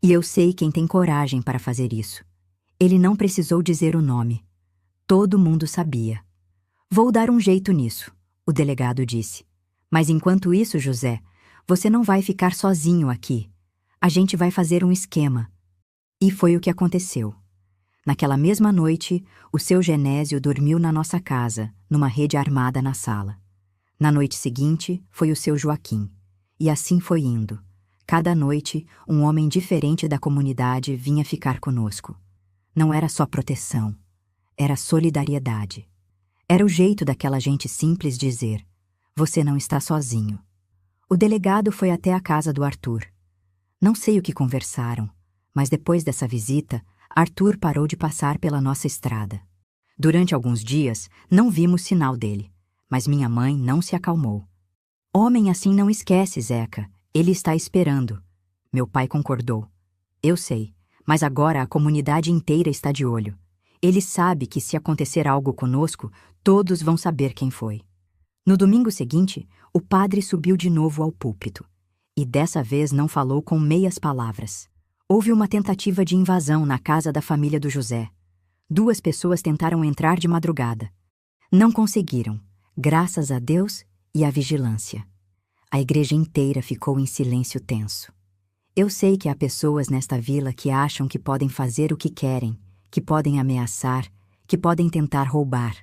E eu sei quem tem coragem para fazer isso." Ele não precisou dizer o nome. Todo mundo sabia. "Vou dar um jeito nisso", o delegado disse. "Mas enquanto isso, José, você não vai ficar sozinho aqui. A gente vai fazer um esquema." E foi o que aconteceu. Naquela mesma noite, o seu Genésio dormiu na nossa casa, numa rede armada na sala. Na noite seguinte, foi o seu Joaquim. E assim foi indo. Cada noite, um homem diferente da comunidade vinha ficar conosco. Não era só proteção, era solidariedade. Era o jeito daquela gente simples dizer: você não está sozinho. O delegado foi até a casa do Arthur. Não sei o que conversaram, mas depois dessa visita, Arthur parou de passar pela nossa estrada. Durante alguns dias, não vimos sinal dele, mas minha mãe não se acalmou. Homem assim não esquece, Zeca. Ele está esperando. Meu pai concordou. Eu sei, mas agora a comunidade inteira está de olho. Ele sabe que se acontecer algo conosco, todos vão saber quem foi. No domingo seguinte, o padre subiu de novo ao púlpito. E dessa vez não falou com meias palavras. Houve uma tentativa de invasão na casa da família do José. 2 pessoas tentaram entrar de madrugada. Não conseguiram, graças a Deus e à vigilância. A igreja inteira ficou em silêncio tenso. Eu sei que há pessoas nesta vila que acham que podem fazer o que querem, que podem ameaçar, que podem tentar roubar.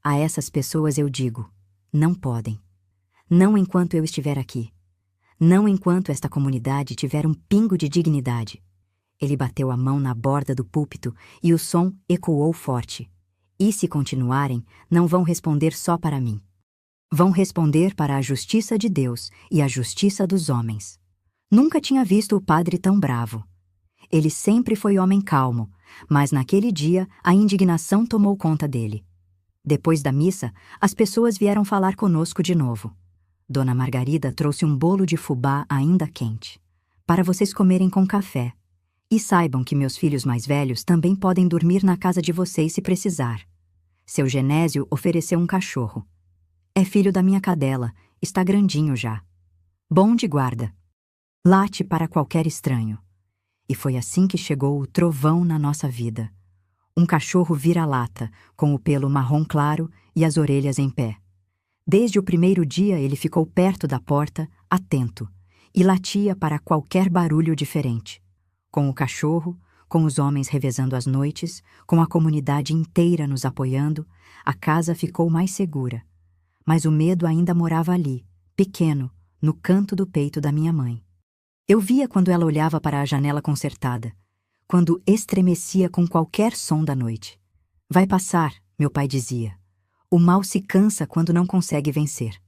A essas pessoas eu digo: não podem. Não enquanto eu estiver aqui. Não enquanto esta comunidade tiver um pingo de dignidade. Ele bateu a mão na borda do púlpito e o som ecoou forte. E se continuarem, não vão responder só para mim. Vão responder para a justiça de Deus e a justiça dos homens. Nunca tinha visto o padre tão bravo. Ele sempre foi homem calmo, mas naquele dia a indignação tomou conta dele. Depois da missa, as pessoas vieram falar conosco de novo. Dona Margarida trouxe um bolo de fubá ainda quente, para vocês comerem com café. E saibam que meus filhos mais velhos também podem dormir na casa de vocês se precisar. Seu Genésio ofereceu um cachorro. É filho da minha cadela, está grandinho já. Bom de guarda. Late para qualquer estranho. E foi assim que chegou o trovão na nossa vida. Um cachorro vira-lata, com o pelo marrom claro e as orelhas em pé. Desde o primeiro dia ele ficou perto da porta, atento, e latia para qualquer barulho diferente. Com o cachorro, com os homens revezando as noites, com a comunidade inteira nos apoiando, a casa ficou mais segura. Mas o medo ainda morava ali, pequeno, no canto do peito da minha mãe. Eu via quando ela olhava para a janela consertada, quando estremecia com qualquer som da noite. Vai passar, meu pai dizia. O mal se cansa quando não consegue vencer.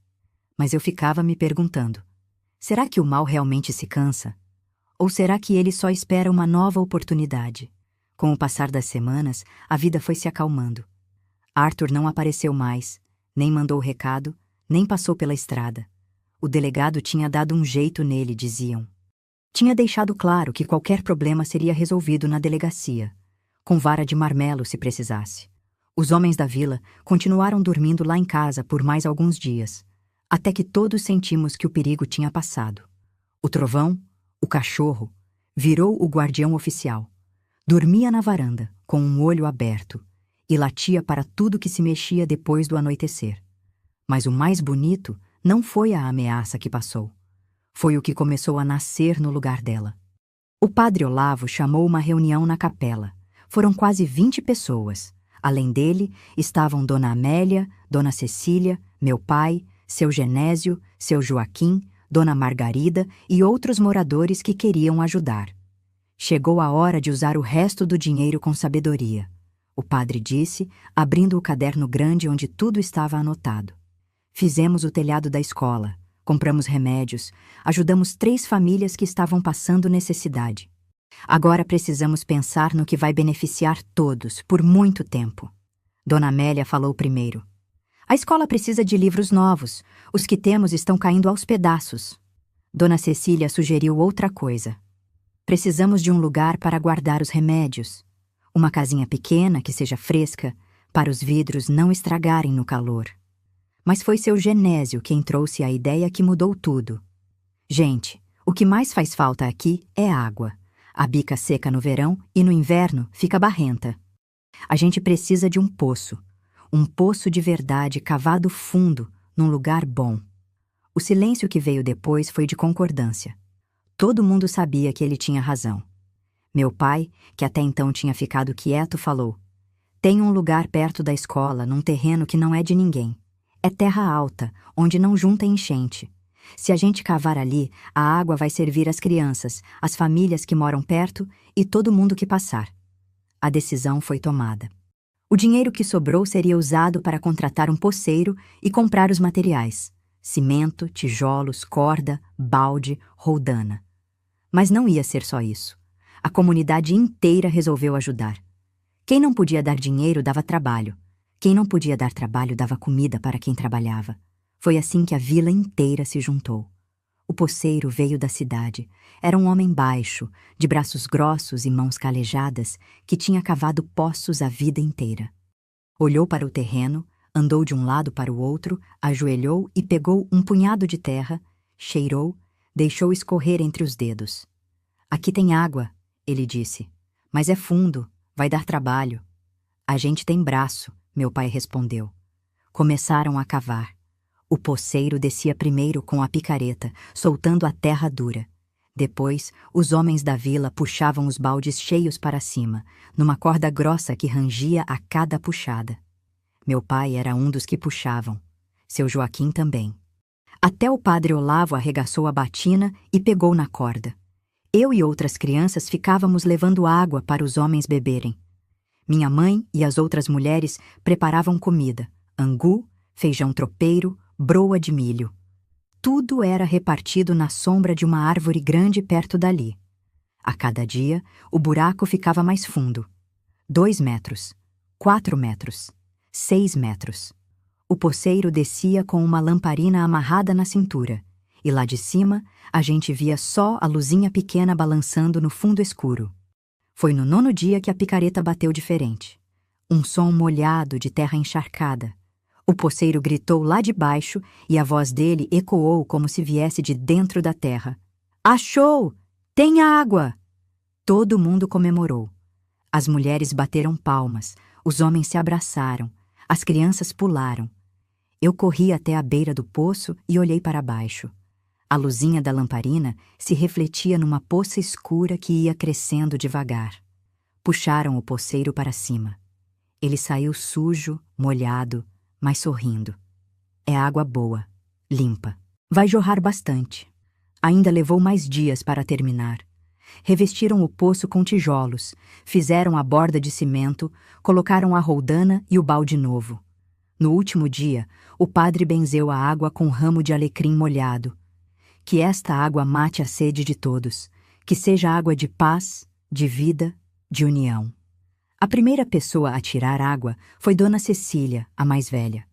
Mas eu ficava me perguntando, será que o mal realmente se cansa? Ou será que ele só espera uma nova oportunidade? Com o passar das semanas, a vida foi se acalmando. Arthur não apareceu mais, nem mandou recado, nem passou pela estrada. O delegado tinha dado um jeito nele, diziam. Tinha deixado claro que qualquer problema seria resolvido na delegacia, com vara de marmelo se precisasse. Os homens da vila continuaram dormindo lá em casa por mais alguns dias, até que todos sentimos que o perigo tinha passado. O trovão, o cachorro, virou o guardião oficial. Dormia na varanda, com um olho aberto, e latia para tudo que se mexia depois do anoitecer. Mas o mais bonito não foi a ameaça que passou. Foi o que começou a nascer no lugar dela. O padre Olavo chamou uma reunião na capela. Foram quase 20 pessoas. Além dele, estavam Dona Amélia, Dona Cecília, meu pai, seu Genésio, seu Joaquim, Dona Margarida e outros moradores que queriam ajudar. Chegou a hora de usar o resto do dinheiro com sabedoria. O padre disse, abrindo o caderno grande onde tudo estava anotado. Fizemos o telhado da escola, compramos remédios, ajudamos 3 famílias que estavam passando necessidade. Agora precisamos pensar no que vai beneficiar todos, por muito tempo. Dona Amélia falou primeiro. A escola precisa de livros novos. Os que temos estão caindo aos pedaços. Dona Cecília sugeriu outra coisa. Precisamos de um lugar para guardar os remédios. Uma casinha pequena que seja fresca, para os vidros não estragarem no calor. Mas foi seu Genésio quem trouxe a ideia que mudou tudo. Gente, o que mais faz falta aqui é água. A bica seca no verão e no inverno fica barrenta. A gente precisa de um poço. Um poço de verdade cavado fundo, num lugar bom. O silêncio que veio depois foi de concordância. Todo mundo sabia que ele tinha razão. Meu pai, que até então tinha ficado quieto, falou: tem um lugar perto da escola, num terreno que não é de ninguém. É terra alta, onde não junta enchente. Se a gente cavar ali, a água vai servir às crianças, às famílias que moram perto e todo mundo que passar. A decisão foi tomada. O dinheiro que sobrou seria usado para contratar um poceiro e comprar os materiais: cimento, tijolos, corda, balde, roldana. Mas não ia ser só isso. A comunidade inteira resolveu ajudar. Quem não podia dar dinheiro dava trabalho. Quem não podia dar trabalho dava comida para quem trabalhava. Foi assim que a vila inteira se juntou. O poceiro veio da cidade. Era um homem baixo, de braços grossos e mãos calejadas, que tinha cavado poços a vida inteira. Olhou para o terreno, andou de um lado para o outro, ajoelhou e pegou um punhado de terra, cheirou, deixou escorrer entre os dedos. "Aqui tem água", ele disse, "mas é fundo, vai dar trabalho." "A gente tem braço", meu pai respondeu. Começaram a cavar. O poceiro descia primeiro com a picareta, soltando a terra dura. Depois, os homens da vila puxavam os baldes cheios para cima, numa corda grossa que rangia a cada puxada. Meu pai era um dos que puxavam. Seu Joaquim também. Até o padre Olavo arregaçou a batina e pegou na corda. Eu e outras crianças ficávamos levando água para os homens beberem. Minha mãe e as outras mulheres preparavam comida: angu, feijão tropeiro, broa de milho. Tudo era repartido na sombra de uma árvore grande perto dali. A cada dia, o buraco ficava mais fundo. 2 metros, 4 metros, 6 metros. O poceiro descia com uma lamparina amarrada na cintura, e lá de cima a gente via só a luzinha pequena balançando no fundo escuro. Foi no 9º dia que a picareta bateu diferente. Um som molhado de terra encharcada. O poceiro gritou lá de baixo e a voz dele ecoou como se viesse de dentro da terra. "Achou! Tem água!" Todo mundo comemorou. As mulheres bateram palmas, os homens se abraçaram, as crianças pularam. Eu corri até a beira do poço e olhei para baixo. A luzinha da lamparina se refletia numa poça escura que ia crescendo devagar. Puxaram o poceiro para cima. Ele saiu sujo, molhado, mas sorrindo. É água boa, limpa. Vai jorrar bastante. Ainda levou mais dias para terminar. Revestiram o poço com tijolos, fizeram a borda de cimento, colocaram a roldana e o balde novo. No último dia, o padre benzeu a água com ramo de alecrim molhado. Que esta água mate a sede de todos, que seja água de paz, de vida, de união. A primeira pessoa a tirar água foi Dona Cecília, a mais velha.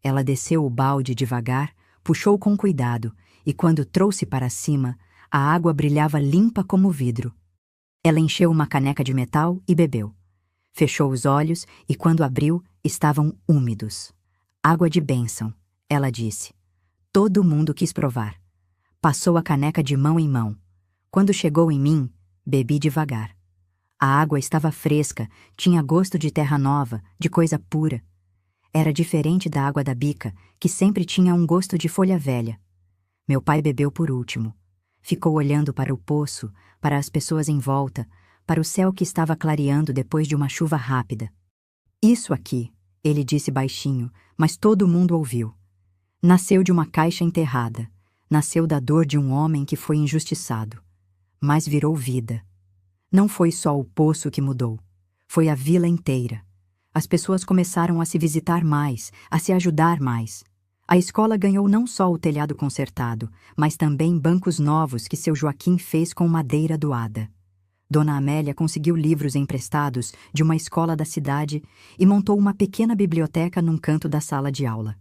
Ela desceu o balde devagar, puxou com cuidado, e quando trouxe para cima, a água brilhava limpa como vidro. Ela encheu uma caneca de metal e bebeu. Fechou os olhos e, quando abriu, estavam úmidos. "Água de bênção", ela disse. Todo mundo quis provar. Passou a caneca de mão em mão. Quando chegou em mim, bebi devagar. A água estava fresca, tinha gosto de terra nova, de coisa pura. Era diferente da água da bica, que sempre tinha um gosto de folha velha. Meu pai bebeu por último. Ficou olhando para o poço, para as pessoas em volta, para o céu que estava clareando depois de uma chuva rápida. "Isso aqui", ele disse baixinho, mas todo mundo ouviu. "Nasceu de uma caixa enterrada. Nasceu da dor de um homem que foi injustiçado. Mas virou vida. Não foi só o poço que mudou. Foi a vila inteira. As pessoas começaram a se visitar mais, a se ajudar mais. A escola ganhou não só o telhado consertado, mas também bancos novos que seu Joaquim fez com madeira doada. Dona Amélia conseguiu livros emprestados de uma escola da cidade e montou uma pequena biblioteca num canto da sala de aula.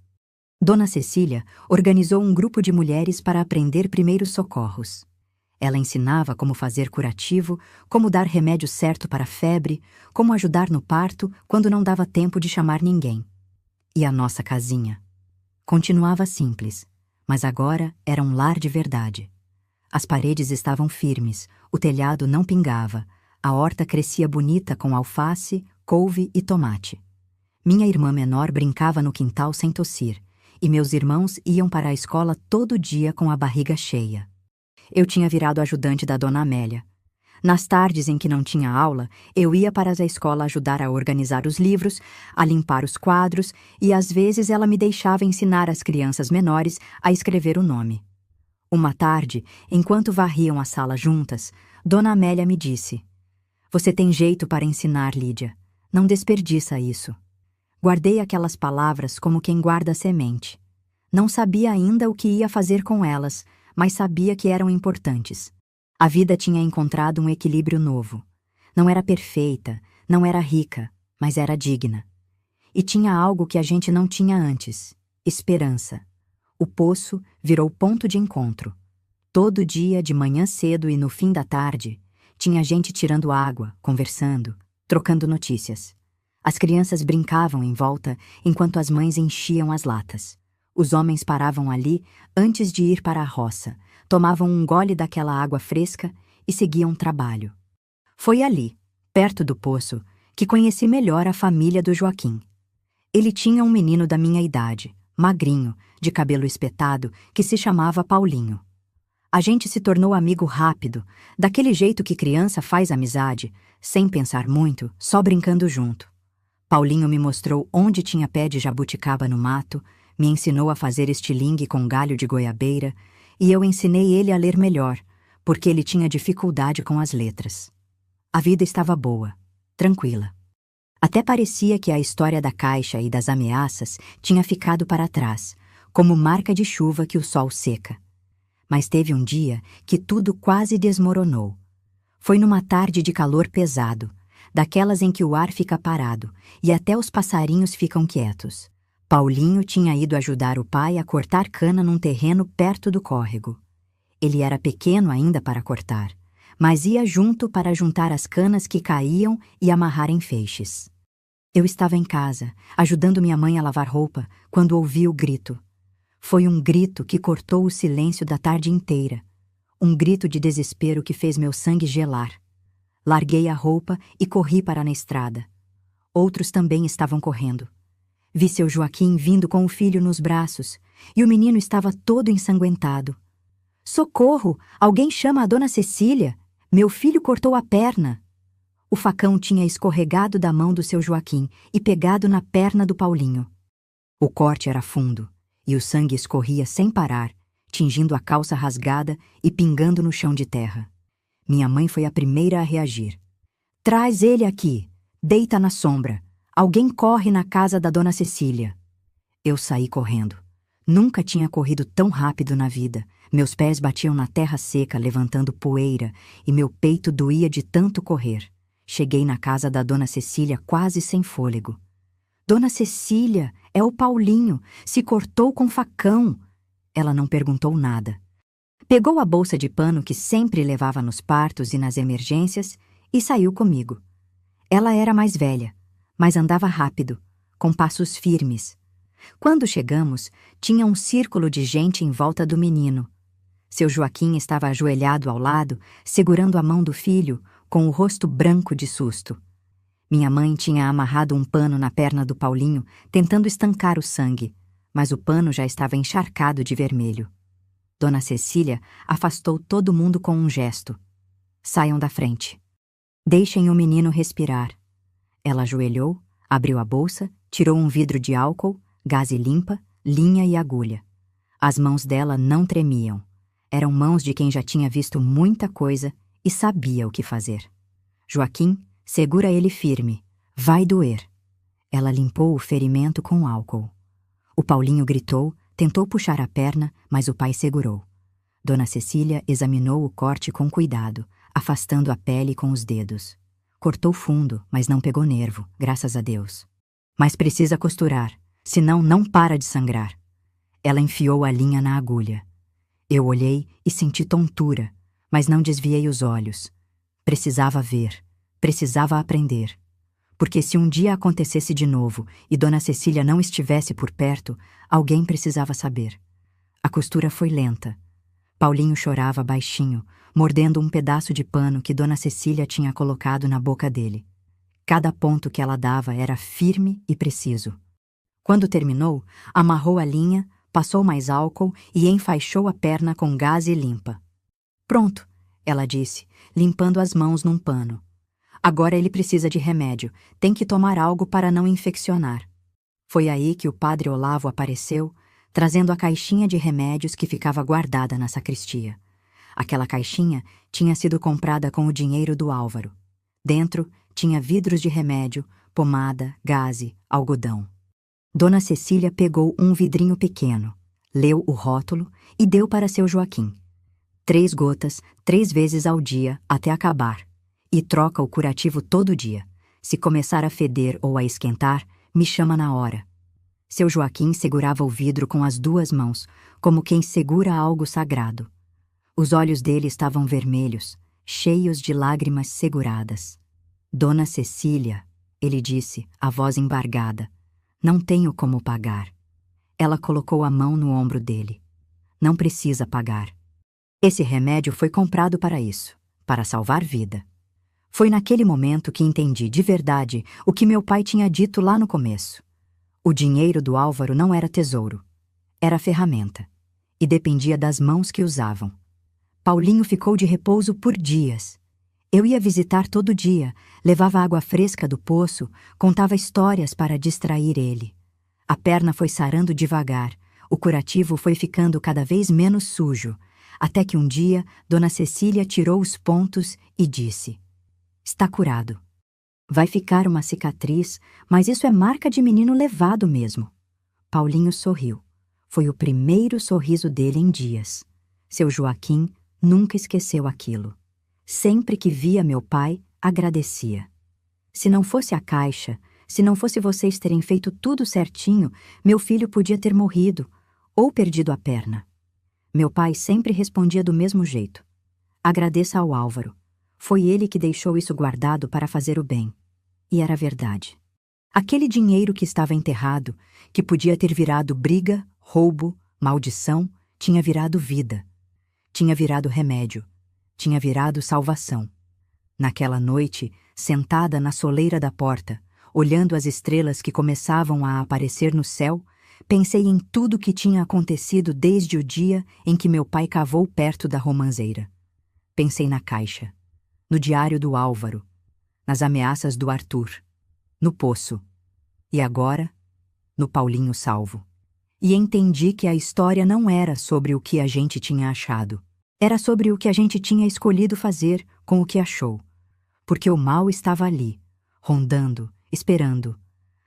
Dona Cecília organizou um grupo de mulheres para aprender primeiros socorros. Ela ensinava como fazer curativo, como dar remédio certo para a febre, como ajudar no parto quando não dava tempo de chamar ninguém. E a nossa casinha? Continuava simples, mas agora era um lar de verdade. As paredes estavam firmes, o telhado não pingava, a horta crescia bonita com alface, couve e tomate. Minha irmã menor brincava no quintal sem tossir, e meus irmãos iam para a escola todo dia com a barriga cheia. Eu tinha virado ajudante da Dona Amélia. Nas tardes em que não tinha aula, eu ia para a escola ajudar a organizar os livros, a limpar os quadros e às vezes ela me deixava ensinar as crianças menores a escrever o nome. Uma tarde, enquanto varriam a sala juntas, Dona Amélia me disse: "Você tem jeito para ensinar, Lídia. Não desperdiça isso." Guardei aquelas palavras como quem guarda a semente. Não sabia ainda o que ia fazer com elas, mas sabia que eram importantes. A vida tinha encontrado um equilíbrio novo. Não era perfeita, não era rica, mas era digna. E tinha algo que a gente não tinha antes: esperança. O poço virou ponto de encontro. Todo dia, de manhã cedo e no fim da tarde, tinha gente tirando água, conversando, trocando notícias. As crianças brincavam em volta enquanto as mães enchiam as latas. Os homens paravam ali antes de ir para a roça, tomavam um gole daquela água fresca e seguiam trabalho. Foi ali, perto do poço, que conheci melhor a família do Joaquim. Ele tinha um menino da minha idade, magrinho, de cabelo espetado, que se chamava Paulinho. A gente se tornou amigo rápido, daquele jeito que criança faz amizade, sem pensar muito, só brincando junto. Paulinho me mostrou onde tinha pé de jabuticaba no mato, me ensinou a fazer estilingue com galho de goiabeira, e eu ensinei ele a ler melhor, porque ele tinha dificuldade com as letras. A vida estava boa, tranquila. Até parecia que a história da caixa e das ameaças tinha ficado para trás, como marca de chuva que o sol seca. Mas teve um dia que tudo quase desmoronou. Foi numa tarde de calor pesado, daquelas em que o ar fica parado e até os passarinhos ficam quietos. Paulinho tinha ido ajudar o pai a cortar cana num terreno perto do córrego. Ele era pequeno ainda para cortar, mas ia junto para juntar as canas que caíam e amarrar em feixes. Eu estava em casa, ajudando minha mãe a lavar roupa, quando ouvi o grito. Foi um grito que cortou o silêncio da tarde inteira. Um grito de desespero que fez meu sangue gelar. Larguei a roupa e corri para na estrada. Outros também estavam correndo. Vi seu Joaquim vindo com o filho nos braços, e o menino estava todo ensanguentado. "Socorro! Alguém chama a dona Cecília! Meu filho cortou a perna!" O facão tinha escorregado da mão do seu Joaquim e pegado na perna do Paulinho. O corte era fundo, e o sangue escorria sem parar, tingindo a calça rasgada e pingando no chão de terra. Minha mãe foi a primeira a reagir. "Traz ele aqui! Deita na sombra! Alguém corre na casa da dona Cecília!" Eu saí correndo. Nunca tinha corrido tão rápido na vida. Meus pés batiam na terra seca, levantando poeira, e meu peito doía de tanto correr. Cheguei na casa da dona Cecília quase sem fôlego. "Dona Cecília, é o Paulinho, se cortou com facão." Ela não perguntou nada. Pegou a bolsa de pano que sempre levava nos partos e nas emergências e saiu comigo. Ela era mais velha, mas andava rápido, com passos firmes. Quando chegamos, tinha um círculo de gente em volta do menino. Seu Joaquim estava ajoelhado ao lado, segurando a mão do filho, com o rosto branco de susto. Minha mãe tinha amarrado um pano na perna do Paulinho, tentando estancar o sangue, mas o pano já estava encharcado de vermelho. Dona Cecília afastou todo mundo com um gesto. "Saiam da frente. Deixem o menino respirar." Ela ajoelhou, abriu a bolsa, tirou um vidro de álcool, gaze limpa, linha e agulha. As mãos dela não tremiam. Eram mãos de quem já tinha visto muita coisa e sabia o que fazer. "Joaquim, segura ele firme. Vai doer." Ela limpou o ferimento com álcool. O Paulinho gritou, tentou puxar a perna, mas o pai segurou. Dona Cecília examinou o corte com cuidado, afastando a pele com os dedos. Cortou fundo, mas não pegou nervo, graças a Deus. "Mas precisa costurar, senão não para de sangrar." Ela enfiou a linha na agulha. Eu olhei e senti tontura, mas não desviei os olhos. Precisava ver, precisava aprender. Porque se um dia acontecesse de novo e Dona Cecília não estivesse por perto, alguém precisava saber. A costura foi lenta. Paulinho chorava baixinho, mordendo um pedaço de pano que Dona Cecília tinha colocado na boca dele. Cada ponto que ela dava era firme e preciso. Quando terminou, amarrou a linha, passou mais álcool e enfaixou a perna com gaze limpa. "Pronto," ela disse, limpando as mãos num pano. "Agora ele precisa de remédio, tem que tomar algo para não infeccionar." Foi aí que o padre Olavo apareceu, trazendo a caixinha de remédios que ficava guardada na sacristia. Aquela caixinha tinha sido comprada com o dinheiro do Álvaro. Dentro tinha vidros de remédio, pomada, gaze, algodão. Dona Cecília pegou um vidrinho pequeno, leu o rótulo e deu para seu Joaquim. 3 gotas, 3 vezes ao dia, até acabar. E troca o curativo todo dia. Se começar a feder ou a esquentar, me chama na hora. Seu Joaquim segurava o vidro com as 2 mãos, como quem segura algo sagrado. Os olhos dele estavam vermelhos, cheios de lágrimas seguradas. Dona Cecília, ele disse, a voz embargada, não tenho como pagar. Ela colocou a mão no ombro dele. Não precisa pagar. Esse remédio foi comprado para isso, para salvar vida. Foi naquele momento que entendi de verdade o que meu pai tinha dito lá no começo. O dinheiro do Álvaro não era tesouro. Era ferramenta. E dependia das mãos que usavam. Paulinho ficou de repouso por dias. Eu ia visitar todo dia, levava água fresca do poço, contava histórias para distrair ele. A perna foi sarando devagar, o curativo foi ficando cada vez menos sujo, até que um dia Dona Cecília tirou os pontos e disse: "Está curado. Vai ficar uma cicatriz, mas isso é marca de menino levado mesmo." Paulinho sorriu. Foi o primeiro sorriso dele em dias. Seu Joaquim nunca esqueceu aquilo. Sempre que via meu pai, agradecia. Se não fosse a caixa, se não fosse vocês terem feito tudo certinho, meu filho podia ter morrido ou perdido a perna. Meu pai sempre respondia do mesmo jeito. Agradeça ao Álvaro. Foi ele que deixou isso guardado para fazer o bem. E era verdade. Aquele dinheiro que estava enterrado, que podia ter virado briga, roubo, maldição, tinha virado vida. Tinha virado remédio. Tinha virado salvação. Naquela noite, sentada na soleira da porta, olhando as estrelas que começavam a aparecer no céu, pensei em tudo que tinha acontecido desde o dia em que meu pai cavou perto da romanceira. Pensei na caixa, no diário do Álvaro, nas ameaças do Arthur, no poço, e agora, no Paulinho salvo. E entendi que a história não era sobre o que a gente tinha achado. Era sobre o que a gente tinha escolhido fazer com o que achou. Porque o mal estava ali, rondando, esperando.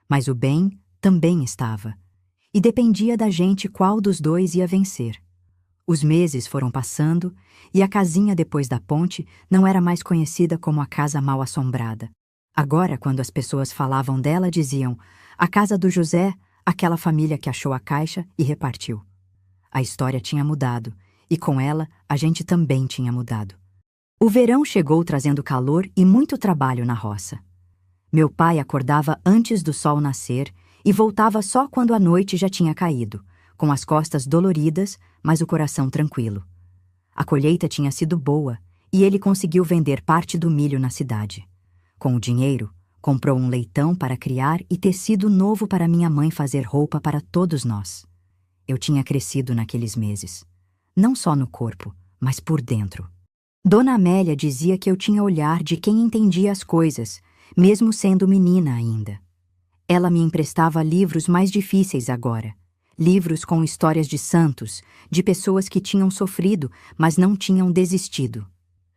Mas o bem também estava. E dependia da gente qual dos dois ia vencer. Os meses foram passando e a casinha depois da ponte não era mais conhecida como a casa mal-assombrada. Agora, quando as pessoas falavam dela, diziam: "A casa do José, aquela família que achou a caixa e repartiu." A história tinha mudado. E com ela, a gente também tinha mudado. O verão chegou trazendo calor e muito trabalho na roça. Meu pai acordava antes do sol nascer e voltava só quando a noite já tinha caído, com as costas doloridas, mas o coração tranquilo. A colheita tinha sido boa e ele conseguiu vender parte do milho na cidade. Com o dinheiro, comprou um leitão para criar e tecido novo para minha mãe fazer roupa para todos nós. Eu tinha crescido naqueles meses. Não só no corpo, mas por dentro. Dona Amélia dizia que eu tinha olhar de quem entendia as coisas, mesmo sendo menina ainda. Ela me emprestava livros mais difíceis agora. Livros com histórias de santos, de pessoas que tinham sofrido, mas não tinham desistido.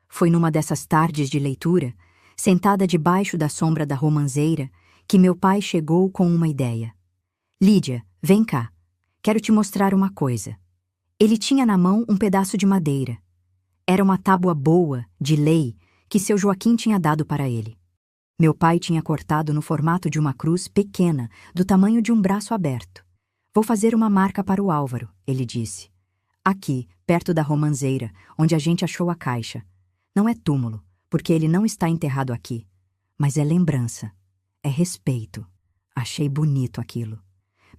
Foi numa dessas tardes de leitura, sentada debaixo da sombra da romanceira, que meu pai chegou com uma ideia. "Lídia, vem cá. Quero te mostrar uma coisa." Ele tinha na mão um pedaço de madeira. Era uma tábua boa, de lei, que seu Joaquim tinha dado para ele. Meu pai tinha cortado no formato de uma cruz pequena, do tamanho de um braço aberto. "Vou fazer uma marca para o Álvaro," ele disse. "Aqui, perto da romanceira, onde a gente achou a caixa. Não é túmulo, porque ele não está enterrado aqui. Mas é lembrança. É respeito." Achei bonito aquilo.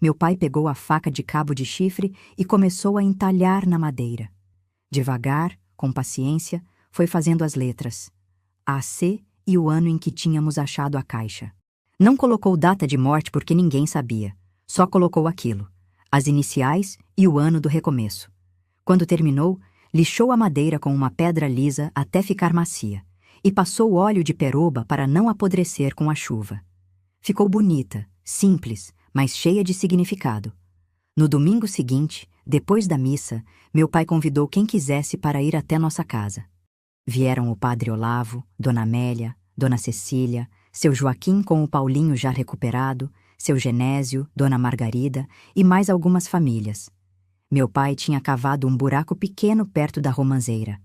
Meu pai pegou a faca de cabo de chifre e começou a entalhar na madeira. Devagar, com paciência, foi fazendo as letras. AC e o ano em que tínhamos achado a caixa. Não colocou data de morte porque ninguém sabia. Só colocou aquilo. As iniciais e o ano do recomeço. Quando terminou, lixou a madeira com uma pedra lisa até ficar macia e passou óleo de peroba para não apodrecer com a chuva. Ficou bonita, simples, mas cheia de significado. No domingo seguinte, depois da missa, meu pai convidou quem quisesse para ir até nossa casa. Vieram o padre Olavo, Dona Amélia, Dona Cecília, seu Joaquim com o Paulinho já recuperado, seu Genésio, Dona Margarida e mais algumas famílias. Meu pai tinha cavado um buraco pequeno perto da romanceira.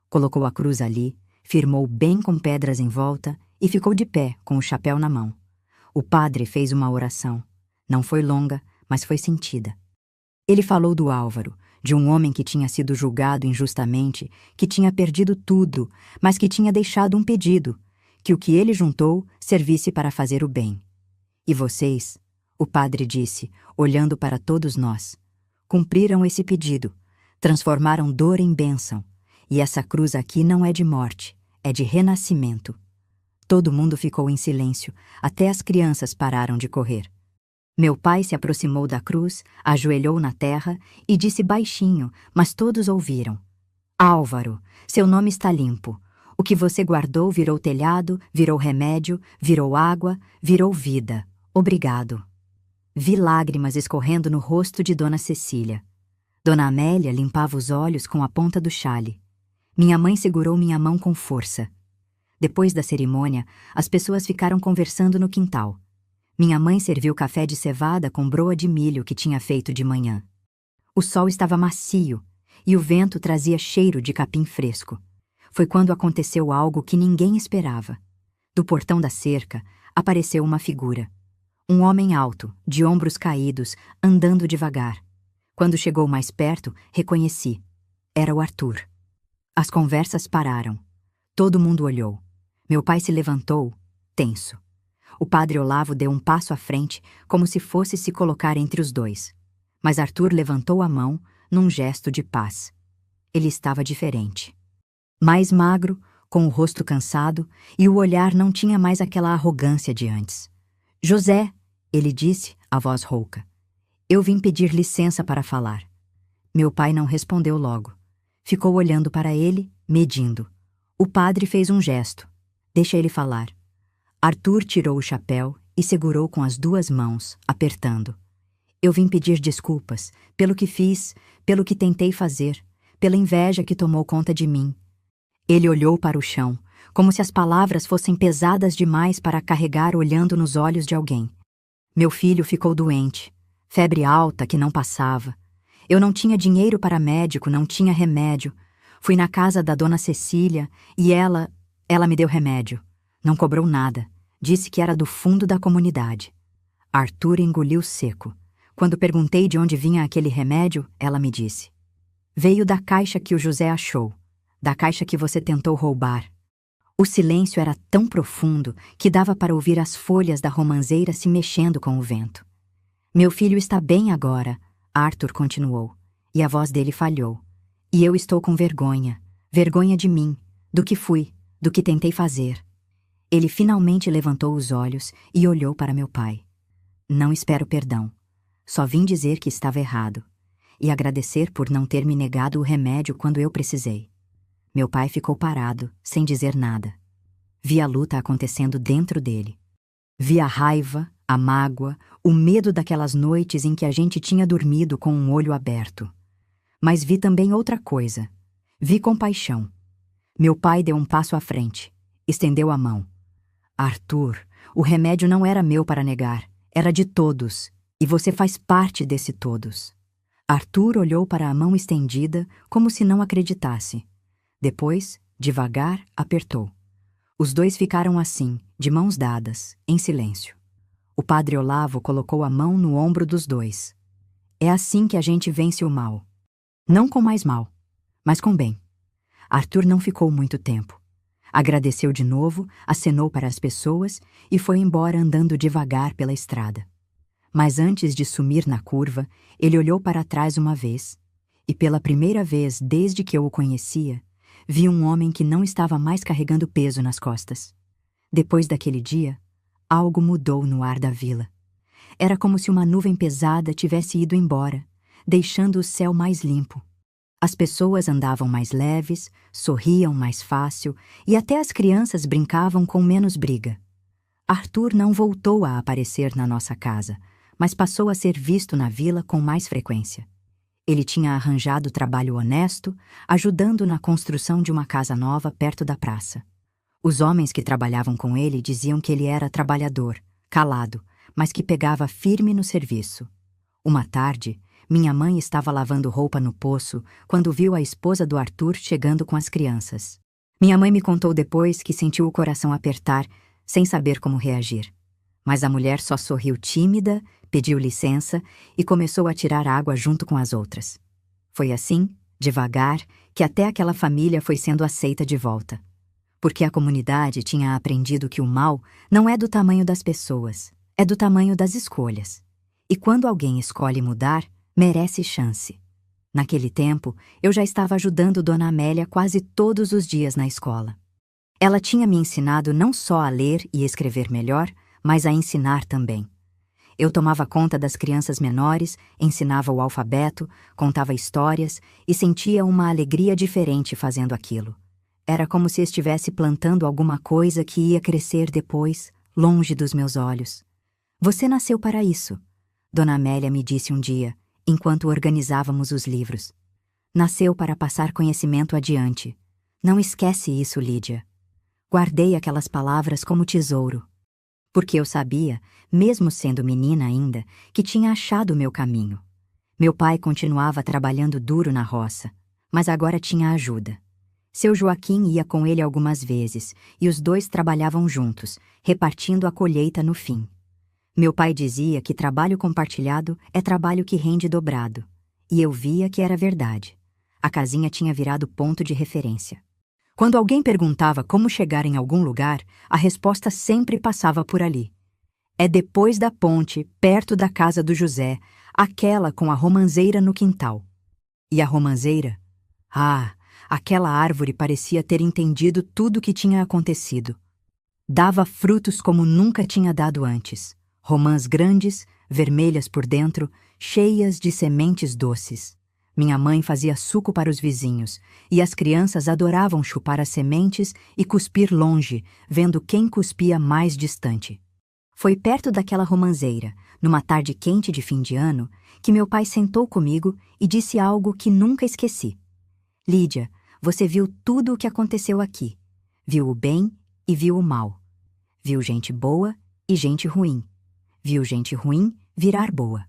Colocou a cruz ali, firmou bem com pedras em volta e ficou de pé com o chapéu na mão. O padre fez uma oração. Não foi longa, mas foi sentida. Ele falou do Álvaro, de um homem que tinha sido julgado injustamente, que tinha perdido tudo, mas que tinha deixado um pedido, que o que ele juntou servisse para fazer o bem. E vocês, o padre disse, olhando para todos nós, cumpriram esse pedido, transformaram dor em bênção, e essa cruz aqui não é de morte, é de renascimento. Todo mundo ficou em silêncio, até as crianças pararam de correr. Meu pai se aproximou da cruz, ajoelhou na terra e disse baixinho, mas todos ouviram: Álvaro, seu nome está limpo. O que você guardou virou telhado, virou remédio, virou água, virou vida. Obrigado. Vi lágrimas escorrendo no rosto de Dona Cecília. Dona Amélia limpava os olhos com a ponta do xale. Minha mãe segurou minha mão com força. Depois da cerimônia, as pessoas ficaram conversando no quintal. Minha mãe serviu café de cevada com broa de milho que tinha feito de manhã. O sol estava macio e o vento trazia cheiro de capim fresco. Foi quando aconteceu algo que ninguém esperava. Do portão da cerca, apareceu uma figura. Um homem alto, de ombros caídos, andando devagar. Quando chegou mais perto, reconheci. Era o Arthur. As conversas pararam. Todo mundo olhou. Meu pai se levantou, tenso. O padre Olavo deu um passo à frente, como se fosse se colocar entre os dois. Mas Arthur levantou a mão, num gesto de paz. Ele estava diferente. Mais magro, com o rosto cansado, e o olhar não tinha mais aquela arrogância de antes. José, ele disse, a voz rouca. Eu vim pedir licença para falar. Meu pai não respondeu logo. Ficou olhando para ele, medindo. O padre fez um gesto. Deixa ele falar. Arthur tirou o chapéu e segurou com as duas mãos, apertando. Eu vim pedir desculpas pelo que fiz, pelo que tentei fazer, pela inveja que tomou conta de mim. Ele olhou para o chão, como se as palavras fossem pesadas demais para carregar olhando nos olhos de alguém. Meu filho ficou doente, febre alta que não passava. Eu não tinha dinheiro para médico, não tinha remédio. Fui na casa da Dona Cecília e ela me deu remédio. Não cobrou nada. Disse que era do fundo da comunidade. Arthur engoliu seco. Quando perguntei de onde vinha aquele remédio, ela me disse. Veio da caixa que o José achou. Da caixa que você tentou roubar. O silêncio era tão profundo que dava para ouvir as folhas da romanceira se mexendo com o vento. Meu filho está bem agora, Arthur continuou. E a voz dele falhou. E eu estou com vergonha. Vergonha de mim, do que fui, do que tentei fazer. Ele finalmente levantou os olhos e olhou para meu pai. Não espero perdão. Só vim dizer que estava errado. E agradecer por não ter me negado o remédio quando eu precisei. Meu pai ficou parado, sem dizer nada. Vi a luta acontecendo dentro dele. Vi a raiva, a mágoa, o medo daquelas noites em que a gente tinha dormido com um olho aberto. Mas vi também outra coisa. Vi compaixão. Meu pai deu um passo à frente. Estendeu a mão. Arthur, o remédio não era meu para negar, era de todos, e você faz parte desse todos. Arthur olhou para a mão estendida como se não acreditasse. Depois, devagar, apertou. Os dois ficaram assim, de mãos dadas, em silêncio. O padre Olavo colocou a mão no ombro dos dois. É assim que a gente vence o mal. Não com mais mal, mas com bem. Arthur não ficou muito tempo. Agradeceu de novo, acenou para as pessoas e foi embora andando devagar pela estrada. Mas antes de sumir na curva, ele olhou para trás uma vez, e pela primeira vez desde que eu o conhecia, vi um homem que não estava mais carregando peso nas costas. Depois daquele dia, algo mudou no ar da vila. Era como se uma nuvem pesada tivesse ido embora, deixando o céu mais limpo. As pessoas andavam mais leves, sorriam mais fácil e até as crianças brincavam com menos briga. Arthur não voltou a aparecer na nossa casa, mas passou a ser visto na vila com mais frequência. Ele tinha arranjado trabalho honesto, ajudando na construção de uma casa nova perto da praça. Os homens que trabalhavam com ele diziam que ele era trabalhador, calado, mas que pegava firme no serviço. Uma tarde, minha mãe estava lavando roupa no poço quando viu a esposa do Arthur chegando com as crianças. Minha mãe me contou depois que sentiu o coração apertar, sem saber como reagir. Mas a mulher só sorriu tímida, pediu licença e começou a tirar água junto com as outras. Foi assim, devagar, que até aquela família foi sendo aceita de volta. Porque a comunidade tinha aprendido que o mal não é do tamanho das pessoas, é do tamanho das escolhas. E quando alguém escolhe mudar, merece chance. Naquele tempo, eu já estava ajudando Dona Amélia quase todos os dias na escola. Ela tinha me ensinado não só a ler e escrever melhor, mas a ensinar também. Eu tomava conta das crianças menores, ensinava o alfabeto, contava histórias e sentia uma alegria diferente fazendo aquilo. Era como se estivesse plantando alguma coisa que ia crescer depois, longe dos meus olhos. Você nasceu para isso, Dona Amélia me disse um dia, enquanto organizávamos os livros. Nasceu para passar conhecimento adiante. Não esquece isso, Lídia. Guardei aquelas palavras como tesouro. Porque eu sabia, mesmo sendo menina ainda, que tinha achado o meu caminho. Meu pai continuava trabalhando duro na roça, mas agora tinha ajuda. Seu Joaquim ia com ele algumas vezes, e os dois trabalhavam juntos, repartindo a colheita no fim. Meu pai dizia que trabalho compartilhado é trabalho que rende dobrado, e eu via que era verdade. A casinha tinha virado ponto de referência. Quando alguém perguntava como chegar em algum lugar, a resposta sempre passava por ali. É depois da ponte, perto da casa do José, aquela com a romanceira no quintal. E a romanceira? Ah, aquela árvore parecia ter entendido tudo o que tinha acontecido. Dava frutos como nunca tinha dado antes. Romãs grandes, vermelhas por dentro, cheias de sementes doces. Minha mãe fazia suco para os vizinhos, e as crianças adoravam chupar as sementes e cuspir longe, vendo quem cuspia mais distante. Foi perto daquela romanceira, numa tarde quente de fim de ano, que meu pai sentou comigo e disse algo que nunca esqueci. Lídia, você viu tudo o que aconteceu aqui. Viu o bem e viu o mal. Viu gente boa e gente ruim. Viu gente ruim virar boa.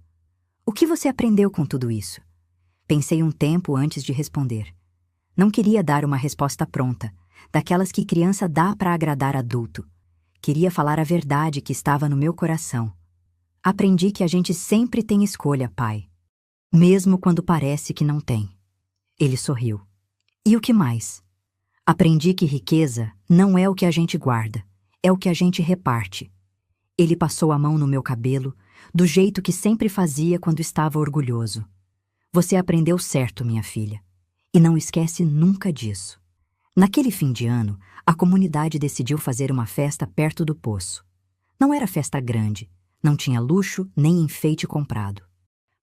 O que você aprendeu com tudo isso? Pensei um tempo antes de responder. Não queria dar uma resposta pronta, daquelas que criança dá para agradar adulto. Queria falar a verdade que estava no meu coração. Aprendi que a gente sempre tem escolha, pai. Mesmo quando parece que não tem. Ele sorriu. E o que mais? Aprendi que riqueza não é o que a gente guarda, é o que a gente reparte. Ele passou a mão no meu cabelo, do jeito que sempre fazia quando estava orgulhoso. Você aprendeu certo, minha filha. E não esquece nunca disso. Naquele fim de ano, a comunidade decidiu fazer uma festa perto do poço. Não era festa grande, não tinha luxo nem enfeite comprado.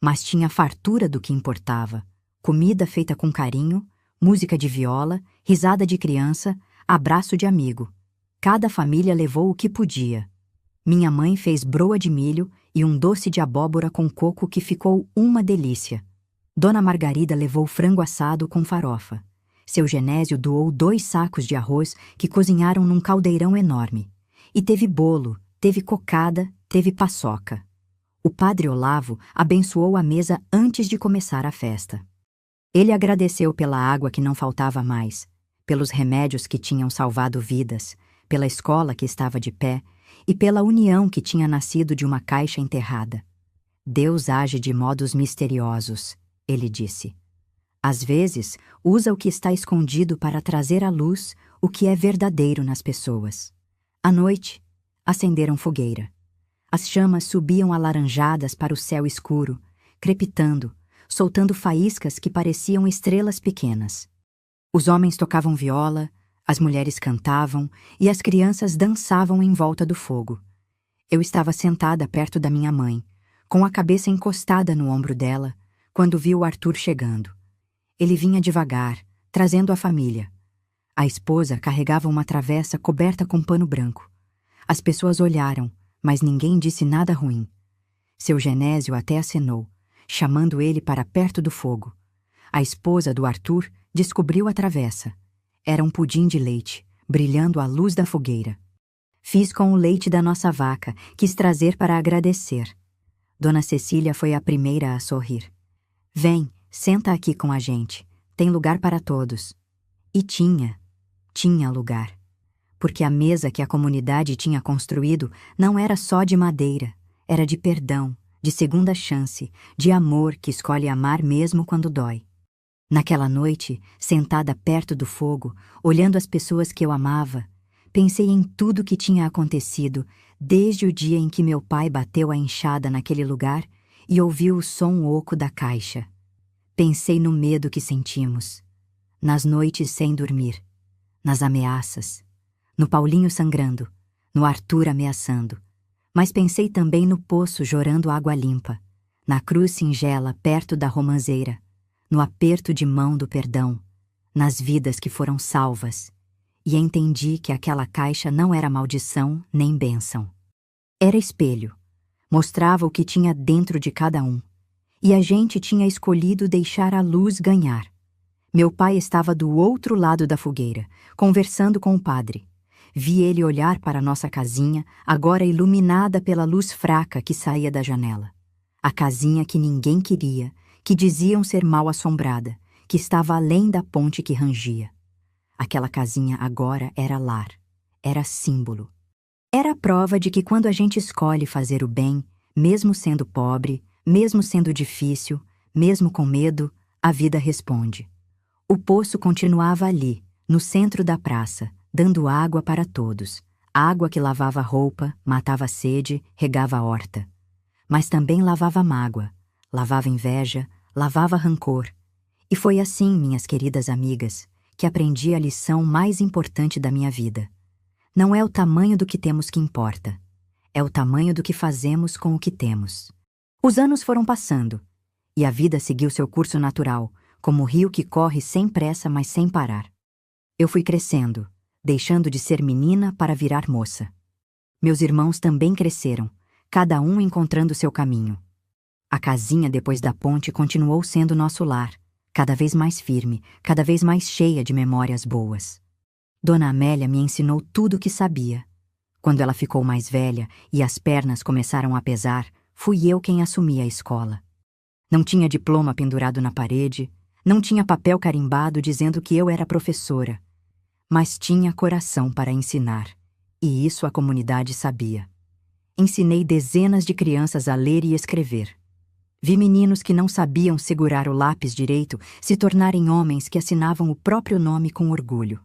Mas tinha fartura do que importava, comida feita com carinho, música de viola, risada de criança, abraço de amigo. Cada família levou o que podia. Minha mãe fez broa de milho e um doce de abóbora com coco que ficou uma delícia. Dona Margarida levou frango assado com farofa. Seu Genésio doou 2 sacos de arroz que cozinharam num caldeirão enorme. E teve bolo, teve cocada, teve paçoca. O padre Olavo abençoou a mesa antes de começar a festa. Ele agradeceu pela água que não faltava mais, pelos remédios que tinham salvado vidas, pela escola que estava de pé e pela união que tinha nascido de uma caixa enterrada. Deus age de modos misteriosos, ele disse. Às vezes, usa o que está escondido para trazer à luz o que é verdadeiro nas pessoas. À noite, acenderam fogueira. As chamas subiam alaranjadas para o céu escuro, crepitando, soltando faíscas que pareciam estrelas pequenas. Os homens tocavam viola, as mulheres cantavam e as crianças dançavam em volta do fogo. Eu estava sentada perto da minha mãe, com a cabeça encostada no ombro dela, quando vi o Arthur chegando. Ele vinha devagar, trazendo a família. A esposa carregava uma travessa coberta com pano branco. As pessoas olharam, mas ninguém disse nada ruim. Seu Genésio até acenou, chamando ele para perto do fogo. A esposa do Arthur descobriu a travessa. Era um pudim de leite, brilhando à luz da fogueira. Fiz com o leite da nossa vaca, quis trazer para agradecer. Dona Cecília foi a primeira a sorrir. Vem, senta aqui com a gente. Tem lugar para todos. E tinha lugar. Porque a mesa que a comunidade tinha construído não era só de madeira, era de perdão, de segunda chance, de amor que escolhe amar mesmo quando dói. Naquela noite, sentada perto do fogo, olhando as pessoas que eu amava, pensei em tudo que tinha acontecido desde o dia em que meu pai bateu a enxada naquele lugar e ouviu o som oco da caixa. Pensei no medo que sentimos, nas noites sem dormir, nas ameaças, no Paulinho sangrando, no Arthur ameaçando. Mas pensei também no poço jorando água limpa, na cruz singela perto da romanceira, no aperto de mão do perdão, nas vidas que foram salvas, e entendi que aquela caixa não era maldição nem bênção. Era espelho, mostrava o que tinha dentro de cada um, e a gente tinha escolhido deixar a luz ganhar. Meu pai estava do outro lado da fogueira, conversando com o padre. Vi ele olhar para nossa casinha, agora iluminada pela luz fraca que saía da janela. A casinha que ninguém queria, que diziam ser mal assombrada, que estava além da ponte que rangia. Aquela casinha agora era lar, era símbolo. Era a prova de que quando a gente escolhe fazer o bem, mesmo sendo pobre, mesmo sendo difícil, mesmo com medo, a vida responde. O poço continuava ali, no centro da praça, dando água para todos. Água que lavava roupa, matava a sede, regava a horta. Mas também lavava mágoa, lavava inveja, lavava rancor. E foi assim, minhas queridas amigas, que aprendi a lição mais importante da minha vida. Não é o tamanho do que temos que importa. É o tamanho do que fazemos com o que temos. Os anos foram passando, e a vida seguiu seu curso natural, como o rio que corre sem pressa, mas sem parar. Eu fui crescendo, deixando de ser menina para virar moça. Meus irmãos também cresceram, cada um encontrando seu caminho. A casinha depois da ponte continuou sendo nosso lar, cada vez mais firme, cada vez mais cheia de memórias boas. Dona Amélia me ensinou tudo o que sabia. Quando ela ficou mais velha e as pernas começaram a pesar, fui eu quem assumi a escola. Não tinha diploma pendurado na parede, não tinha papel carimbado dizendo que eu era professora, mas tinha coração para ensinar, e isso a comunidade sabia. Ensinei dezenas de crianças a ler e escrever. Vi meninos que não sabiam segurar o lápis direito se tornarem homens que assinavam o próprio nome com orgulho.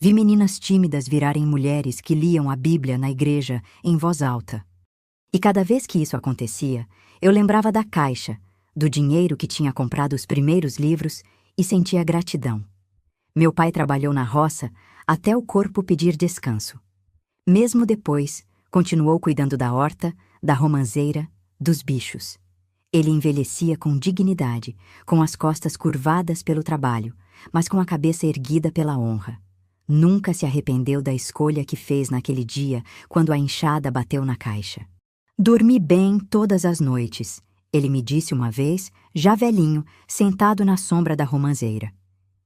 Vi meninas tímidas virarem mulheres que liam a Bíblia na igreja em voz alta. E cada vez que isso acontecia, eu lembrava da caixa, do dinheiro que tinha comprado os primeiros livros e sentia gratidão. Meu pai trabalhou na roça até o corpo pedir descanso. Mesmo depois, continuou cuidando da horta, da romanceira, dos bichos. Ele envelhecia com dignidade, com as costas curvadas pelo trabalho, mas com a cabeça erguida pela honra. Nunca se arrependeu da escolha que fez naquele dia, quando a enxada bateu na caixa. Dormi bem todas as noites, ele me disse uma vez, já velhinho, sentado na sombra da romanceira.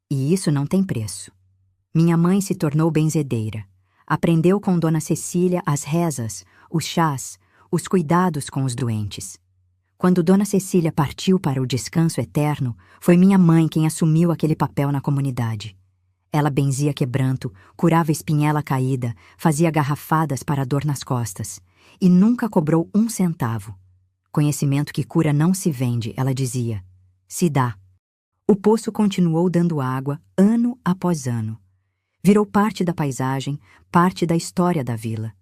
E isso não tem preço. Minha mãe se tornou benzedeira. Aprendeu com Dona Cecília as rezas, os chás, os cuidados com os doentes. Quando Dona Cecília partiu para o descanso eterno, foi minha mãe quem assumiu aquele papel na comunidade. Ela benzia quebranto, curava espinhela caída, fazia garrafadas para a dor nas costas, e nunca cobrou 1 centavo. Conhecimento que cura não se vende, ela dizia. Se dá. O poço continuou dando água, ano após ano. Virou parte da paisagem, parte da história da vila.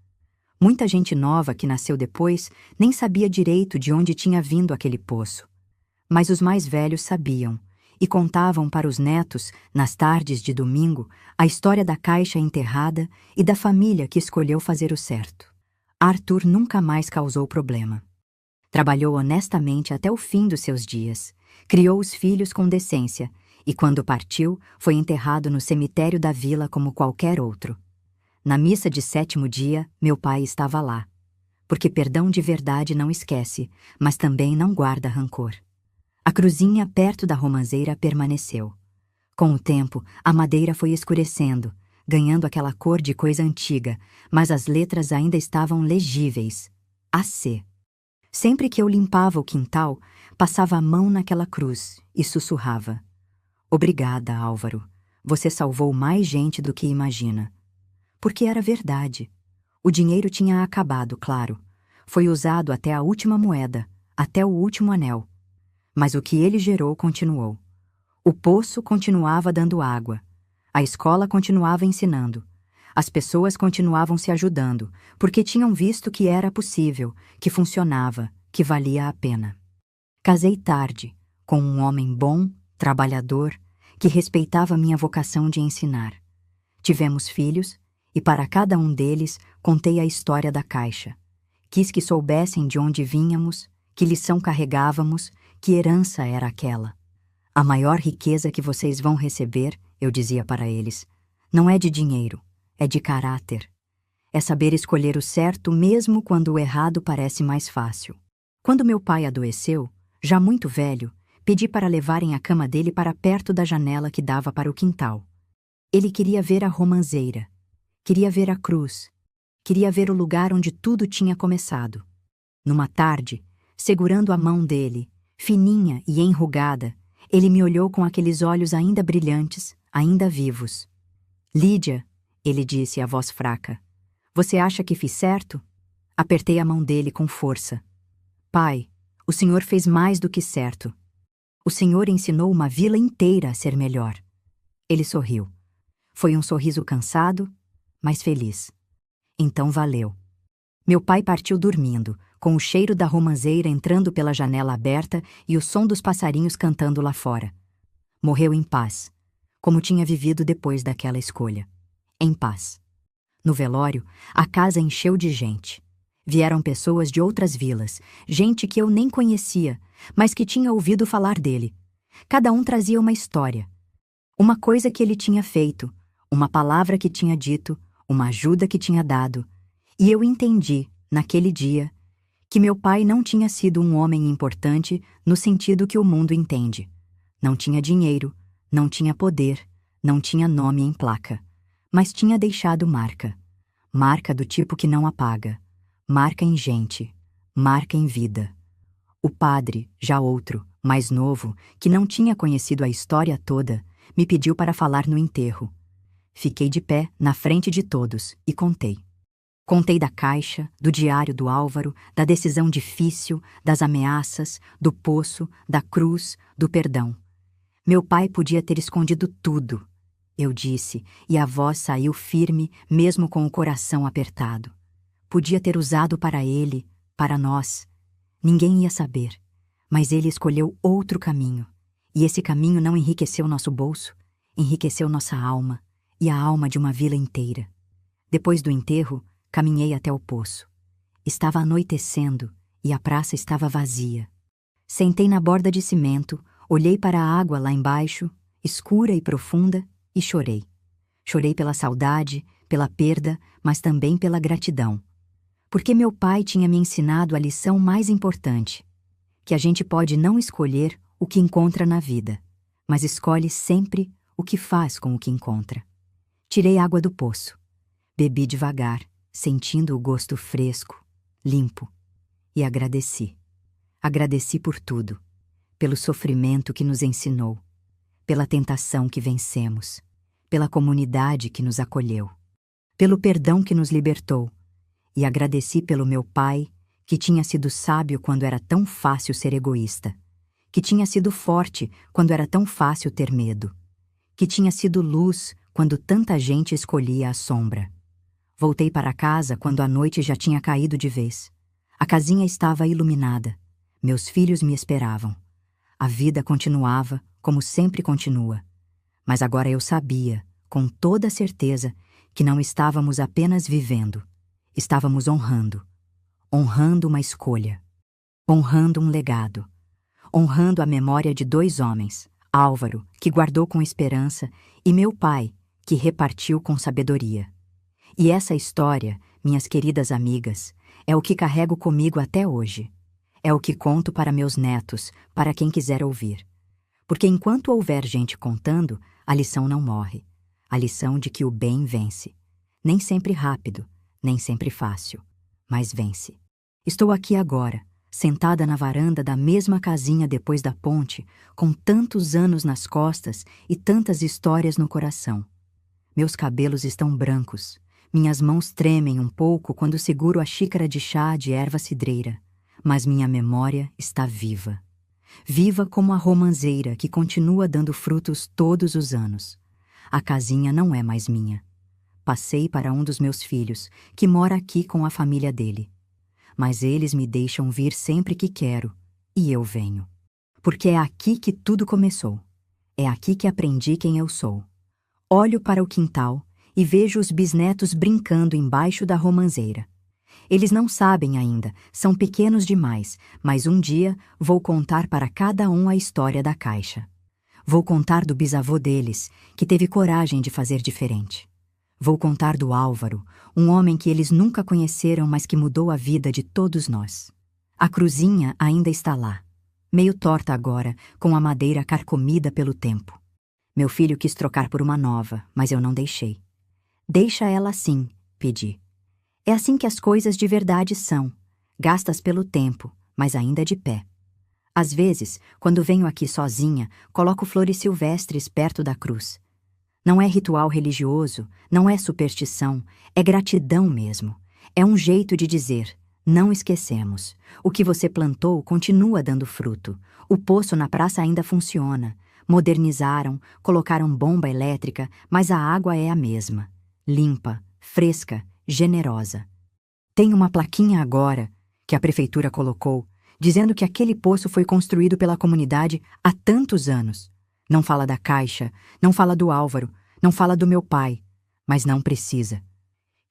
Muita gente nova que nasceu depois nem sabia direito de onde tinha vindo aquele poço. Mas os mais velhos sabiam, e contavam para os netos, nas tardes de domingo, a história da caixa enterrada e da família que escolheu fazer o certo. Arthur nunca mais causou problema. Trabalhou honestamente até o fim dos seus dias, criou os filhos com decência e, quando partiu, foi enterrado no cemitério da vila como qualquer outro. Na missa de 7º dia, meu pai estava lá. porque perdão de verdade não esquece, mas também não guarda rancor. A cruzinha perto da romanceira permaneceu. Com o tempo, a madeira foi escurecendo, ganhando aquela cor de coisa antiga, mas as letras ainda estavam legíveis. AC. Sempre que eu limpava o quintal, passava a mão naquela cruz e sussurrava: Obrigada, Álvaro. Você salvou mais gente do que imagina. Porque era verdade. O dinheiro tinha acabado, claro. Foi usado até a última moeda, até o último anel. Mas o que ele gerou continuou. O poço continuava dando água. A escola continuava ensinando. As pessoas continuavam se ajudando, porque tinham visto que era possível, que funcionava, que valia a pena. Casei tarde, com um homem bom, trabalhador, que respeitava minha vocação de ensinar. Tivemos filhos, e para cada um deles contei a história da caixa. Quis que soubessem de onde vínhamos, que lição carregávamos, que herança era aquela. A maior riqueza que vocês vão receber, eu dizia para eles, não é de dinheiro, é de caráter. É saber escolher o certo mesmo quando o errado parece mais fácil. Quando meu pai adoeceu, já muito velho, pedi para levarem a cama dele para perto da janela que dava para o quintal. Ele queria ver a romanceira, queria ver a cruz, queria ver o lugar onde tudo tinha começado. Numa tarde, segurando a mão dele, fininha e enrugada, ele me olhou com aqueles olhos ainda brilhantes, ainda vivos. Lídia, ele disse a voz fraca, você acha que fiz certo? Apertei a mão dele com força. Pai, o senhor fez mais do que certo. O senhor ensinou uma vila inteira a ser melhor. Ele sorriu. Foi um sorriso cansado, mas feliz. Então valeu. Meu pai partiu dormindo, com o cheiro da romanceira entrando pela janela aberta e o som dos passarinhos cantando lá fora. Morreu em paz, como tinha vivido depois daquela escolha. Em paz. No velório, a casa encheu de gente. Vieram pessoas de outras vilas, gente que eu nem conhecia, mas que tinha ouvido falar dele. Cada um trazia uma história. Uma coisa que ele tinha feito, uma palavra que tinha dito, uma ajuda que tinha dado. E eu entendi, naquele dia, que meu pai não tinha sido um homem importante no sentido que o mundo entende. Não tinha dinheiro, não tinha poder, não tinha nome em placa, mas tinha deixado marca. Marca do tipo que não apaga. Marca em gente, marca em vida. O padre, já outro, mais novo, que não tinha conhecido a história toda, me pediu para falar no enterro. Fiquei de pé, na frente de todos, e contei. Contei da caixa, do diário do Álvaro, da decisão difícil, das ameaças, do poço, da cruz, do perdão. Meu pai podia ter escondido tudo, eu disse, e a voz saiu firme, mesmo com o coração apertado. Podia ter usado para ele, para nós. Ninguém ia saber, mas ele escolheu outro caminho. E esse caminho não enriqueceu nosso bolso, enriqueceu nossa alma e a alma de uma vila inteira. Depois do enterro, caminhei até o poço. Estava anoitecendo e a praça estava vazia. Sentei na borda de cimento, olhei para a água lá embaixo, escura e profunda, e chorei. Chorei pela saudade, pela perda, mas também pela gratidão. Porque meu pai tinha me ensinado a lição mais importante, que a gente pode não escolher o que encontra na vida, mas escolhe sempre o que faz com o que encontra. Tirei água do poço. Bebi devagar, sentindo o gosto fresco, limpo, e agradeci. Agradeci por tudo, pelo sofrimento que nos ensinou, pela tentação que vencemos, pela comunidade que nos acolheu, pelo perdão que nos libertou, e agradeci pelo meu pai, que tinha sido sábio quando era tão fácil ser egoísta, que tinha sido forte quando era tão fácil ter medo, que tinha sido luz quando tanta gente escolhia a sombra. Voltei para casa quando a noite já tinha caído de vez. A casinha estava iluminada. Meus filhos me esperavam. A vida continuava, como sempre continua. Mas agora eu sabia, com toda certeza, que não estávamos apenas vivendo. Estávamos honrando. Honrando uma escolha. Honrando um legado. Honrando a memória de 2 homens, Álvaro, que guardou com esperança, e meu pai, que repartiu com sabedoria. E essa história, minhas queridas amigas, É o que carrego comigo até hoje. É o que conto para meus netos, para quem quiser ouvir. Porque enquanto houver gente contando, a lição não morre. A lição de que o bem vence. Nem sempre rápido, nem sempre fácil, mas vence. Estou aqui agora, sentada na varanda da mesma casinha depois da ponte, com tantos anos nas costas e tantas histórias no coração. Meus cabelos estão brancos, minhas mãos tremem um pouco quando seguro a xícara de chá de erva cidreira, mas minha memória está viva. Viva como a romanceira que continua dando frutos todos os anos. A casinha não é mais minha. Passei para um dos meus filhos, que mora aqui com a família dele. Mas eles me deixam vir sempre que quero, e eu venho. Porque é aqui que tudo começou. É aqui que aprendi quem eu sou. Olho para o quintal e vejo os bisnetos brincando embaixo da romanceira. Eles não sabem ainda, são pequenos demais, mas um dia vou contar para cada um a história da caixa. Vou contar do bisavô deles, que teve coragem de fazer diferente. Vou contar do Álvaro, um homem que eles nunca conheceram, mas que mudou a vida de todos nós. A cruzinha ainda está lá, meio torta agora, com a madeira carcomida pelo tempo. Meu filho quis trocar por uma nova, mas eu não deixei. Deixa ela assim, pedi. É assim que as coisas de verdade são, gastas pelo tempo, mas ainda de pé. Às vezes, quando venho aqui sozinha, coloco flores silvestres perto da cruz. Não é ritual religioso, não é superstição, é gratidão mesmo. É um jeito de dizer, não esquecemos. O que você plantou continua dando fruto. O poço na praça ainda funciona. Modernizaram, colocaram bomba elétrica, mas a água é a mesma. Limpa, fresca, generosa. Tem uma plaquinha agora, que a prefeitura colocou, dizendo que aquele poço foi construído pela comunidade há tantos anos. Não fala da Caixa, não fala do Álvaro, não fala do meu pai, mas não precisa.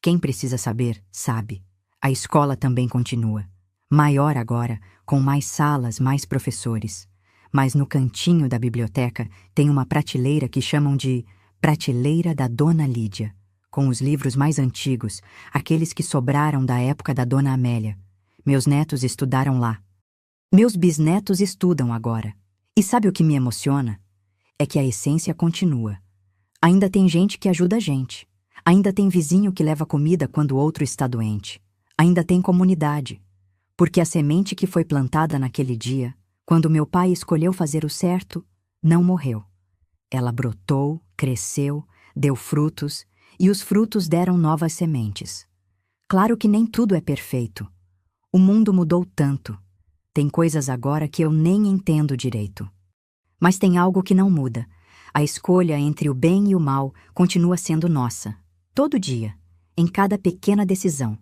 Quem precisa saber, sabe. A escola também continua. Maior agora, com mais salas, mais professores. Mas no cantinho da biblioteca tem uma prateleira que chamam de Prateleira da Dona Lídia, com os livros mais antigos, aqueles que sobraram da época da Dona Amélia. Meus netos estudaram lá. Meus bisnetos estudam agora. E sabe o que me emociona? É que a essência continua. Ainda tem gente que ajuda a gente. Ainda tem vizinho que leva comida quando o outro está doente. Ainda tem comunidade. Porque a semente que foi plantada naquele dia, quando meu pai escolheu fazer o certo, não morreu. Ela brotou, cresceu, deu frutos, e os frutos deram novas sementes. Claro que nem tudo é perfeito. O mundo mudou tanto. Tem coisas agora que eu nem entendo direito. Mas tem algo que não muda. A escolha entre o bem e o mal continua sendo nossa. Todo dia, em cada pequena decisão.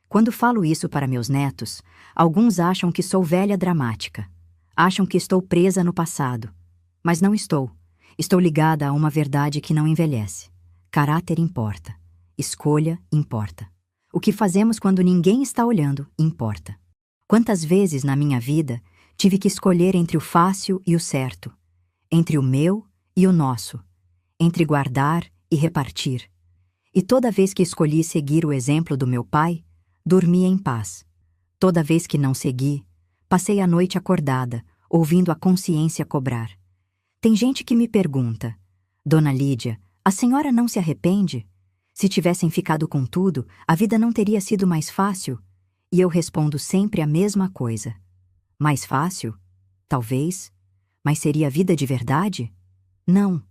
Quando falo isso para meus netos, alguns acham que sou velha dramática. Acham que estou presa no passado. Mas não estou. Estou ligada a uma verdade que não envelhece. Caráter importa. Escolha importa. O que fazemos quando ninguém está olhando importa. Quantas vezes na minha vida tive que escolher entre o fácil e o certo, entre o meu e o nosso, entre guardar e repartir. E toda vez que escolhi seguir o exemplo do meu pai, dormia em paz. Toda vez que não segui, passei a noite acordada, ouvindo a consciência cobrar. Tem gente que me pergunta, Dona Lídia, a senhora não se arrepende? Se tivessem ficado com tudo, a vida não teria sido mais fácil? E eu respondo sempre a mesma coisa. Mais fácil? Talvez. Mas seria a vida de verdade? Não.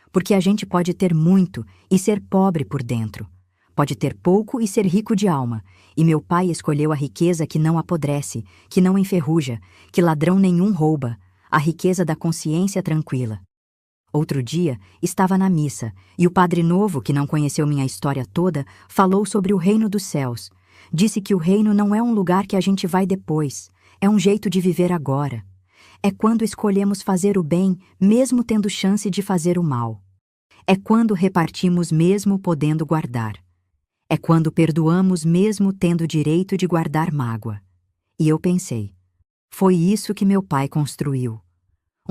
Porque a gente pode ter muito e ser pobre por dentro. Pode ter pouco e ser rico de alma. E meu pai escolheu a riqueza que não apodrece, que não enferruja, que ladrão nenhum rouba, a riqueza da consciência tranquila. Outro dia, estava na missa, e o padre novo, que não conheceu minha história toda, falou sobre o reino dos céus. Disse que o reino não é um lugar que a gente vai depois, é um jeito de viver agora. É quando escolhemos fazer o bem, mesmo tendo chance de fazer o mal. É quando repartimos mesmo podendo guardar. É quando perdoamos mesmo tendo direito de guardar mágoa. E eu pensei, foi isso que meu pai construiu.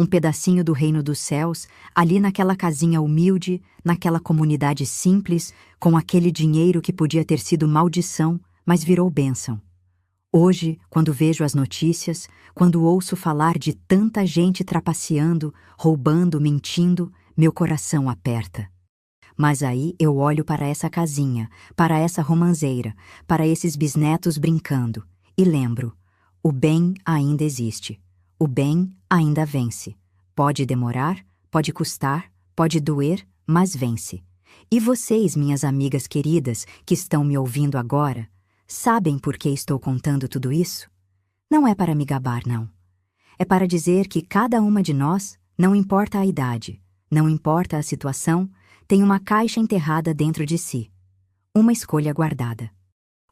Um pedacinho do reino dos céus, ali naquela casinha humilde, naquela comunidade simples, com aquele dinheiro que podia ter sido maldição, mas virou bênção. Hoje, quando vejo as notícias, quando ouço falar de tanta gente trapaceando, roubando, mentindo, meu coração aperta. Mas aí eu olho para essa casinha, para essa romanceira, para esses bisnetos brincando, e lembro: o bem ainda existe. O bem ainda vence. Pode demorar, pode custar, pode doer, mas vence. E vocês, minhas amigas queridas, que estão me ouvindo agora, sabem por que estou contando tudo isso? Não é para me gabar, não. É para dizer que cada uma de nós, não importa a idade, não importa a situação, tem uma caixa enterrada dentro de si. Uma escolha guardada.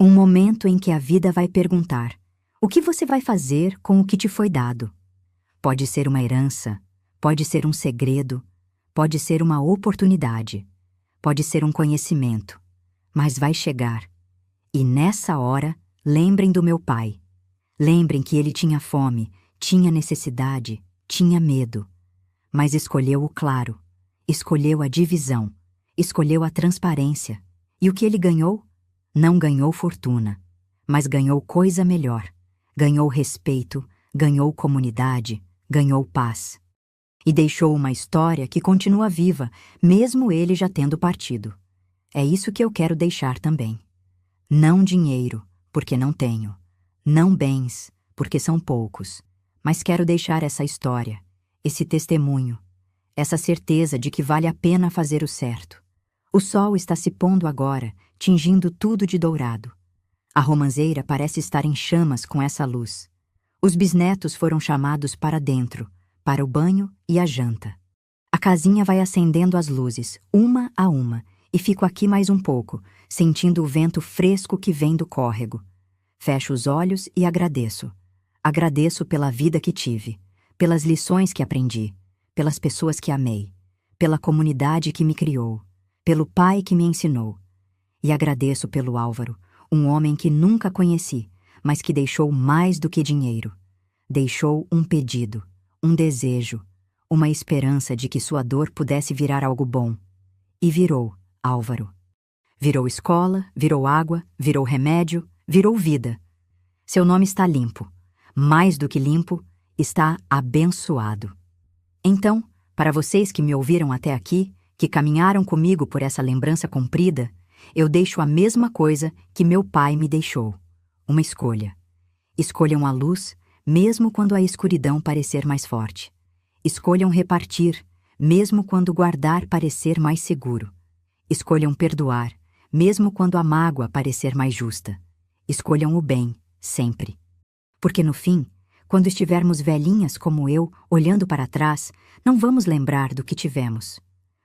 Um momento em que a vida vai perguntar: o que você vai fazer com o que te foi dado? Pode ser uma herança, pode ser um segredo, pode ser uma oportunidade, pode ser um conhecimento, mas vai chegar. E nessa hora, lembrem do meu pai. Lembrem que ele tinha fome, tinha necessidade, tinha medo. Mas escolheu o claro, escolheu a divisão, escolheu a transparência. E o que ele ganhou? Não ganhou fortuna, mas ganhou coisa melhor. Ganhou respeito, ganhou comunidade, ganhou paz. E deixou uma história que continua viva, mesmo ele já tendo partido. É isso que eu quero deixar também. Não dinheiro, porque não tenho. Não bens, porque são poucos. Mas quero deixar essa história, esse testemunho, essa certeza de que vale a pena fazer o certo. O sol está se pondo agora, tingindo tudo de dourado. A romanceira parece estar em chamas com essa luz. Os bisnetos foram chamados para dentro, para o banho e a janta. A casinha vai acendendo as luzes, uma a uma, e fico aqui mais um pouco, sentindo o vento fresco que vem do córrego. Fecho os olhos e agradeço. Agradeço pela vida que tive, pelas lições que aprendi, pelas pessoas que amei, pela comunidade que me criou, pelo pai que me ensinou. E agradeço pelo Álvaro, um homem que nunca conheci, mas que deixou mais do que dinheiro. Deixou um pedido, um desejo, uma esperança de que sua dor pudesse virar algo bom. E virou, Álvaro. Virou escola, virou água, virou remédio, virou vida. Seu nome está limpo. Mais do que limpo, está abençoado. Então, para vocês que me ouviram até aqui, que caminharam comigo por essa lembrança comprida, eu deixo a mesma coisa que meu pai me deixou. Uma escolha. Escolham a luz, mesmo quando a escuridão parecer mais forte. Escolham repartir, mesmo quando guardar parecer mais seguro. Escolham perdoar, mesmo quando a mágoa parecer mais justa. Escolham o bem, sempre. Porque no fim, quando estivermos velhinhas como eu, olhando para trás, não vamos lembrar do que tivemos.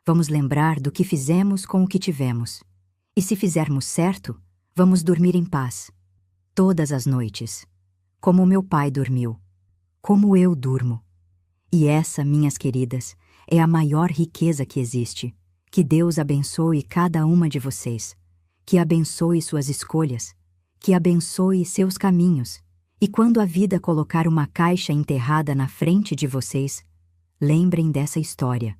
Vamos lembrar do que fizemos com o que tivemos. E se fizermos certo, vamos dormir em paz. Todas as noites. Como meu pai dormiu. Como eu durmo. E essa, minhas queridas, é a maior riqueza que existe. Que Deus abençoe cada uma de vocês. Que abençoe suas escolhas. Que abençoe seus caminhos. E quando a vida colocar uma caixa enterrada na frente de vocês, lembrem dessa história.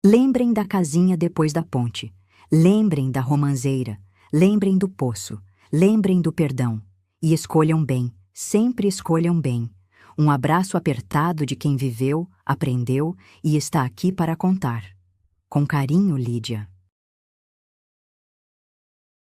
Lembrem da casinha depois da ponte. Lembrem da romanceira. Lembrem do poço. Lembrem do perdão. E escolham bem. Sempre escolham bem. Um abraço apertado de quem viveu, aprendeu e está aqui para contar. Com carinho, Lídia.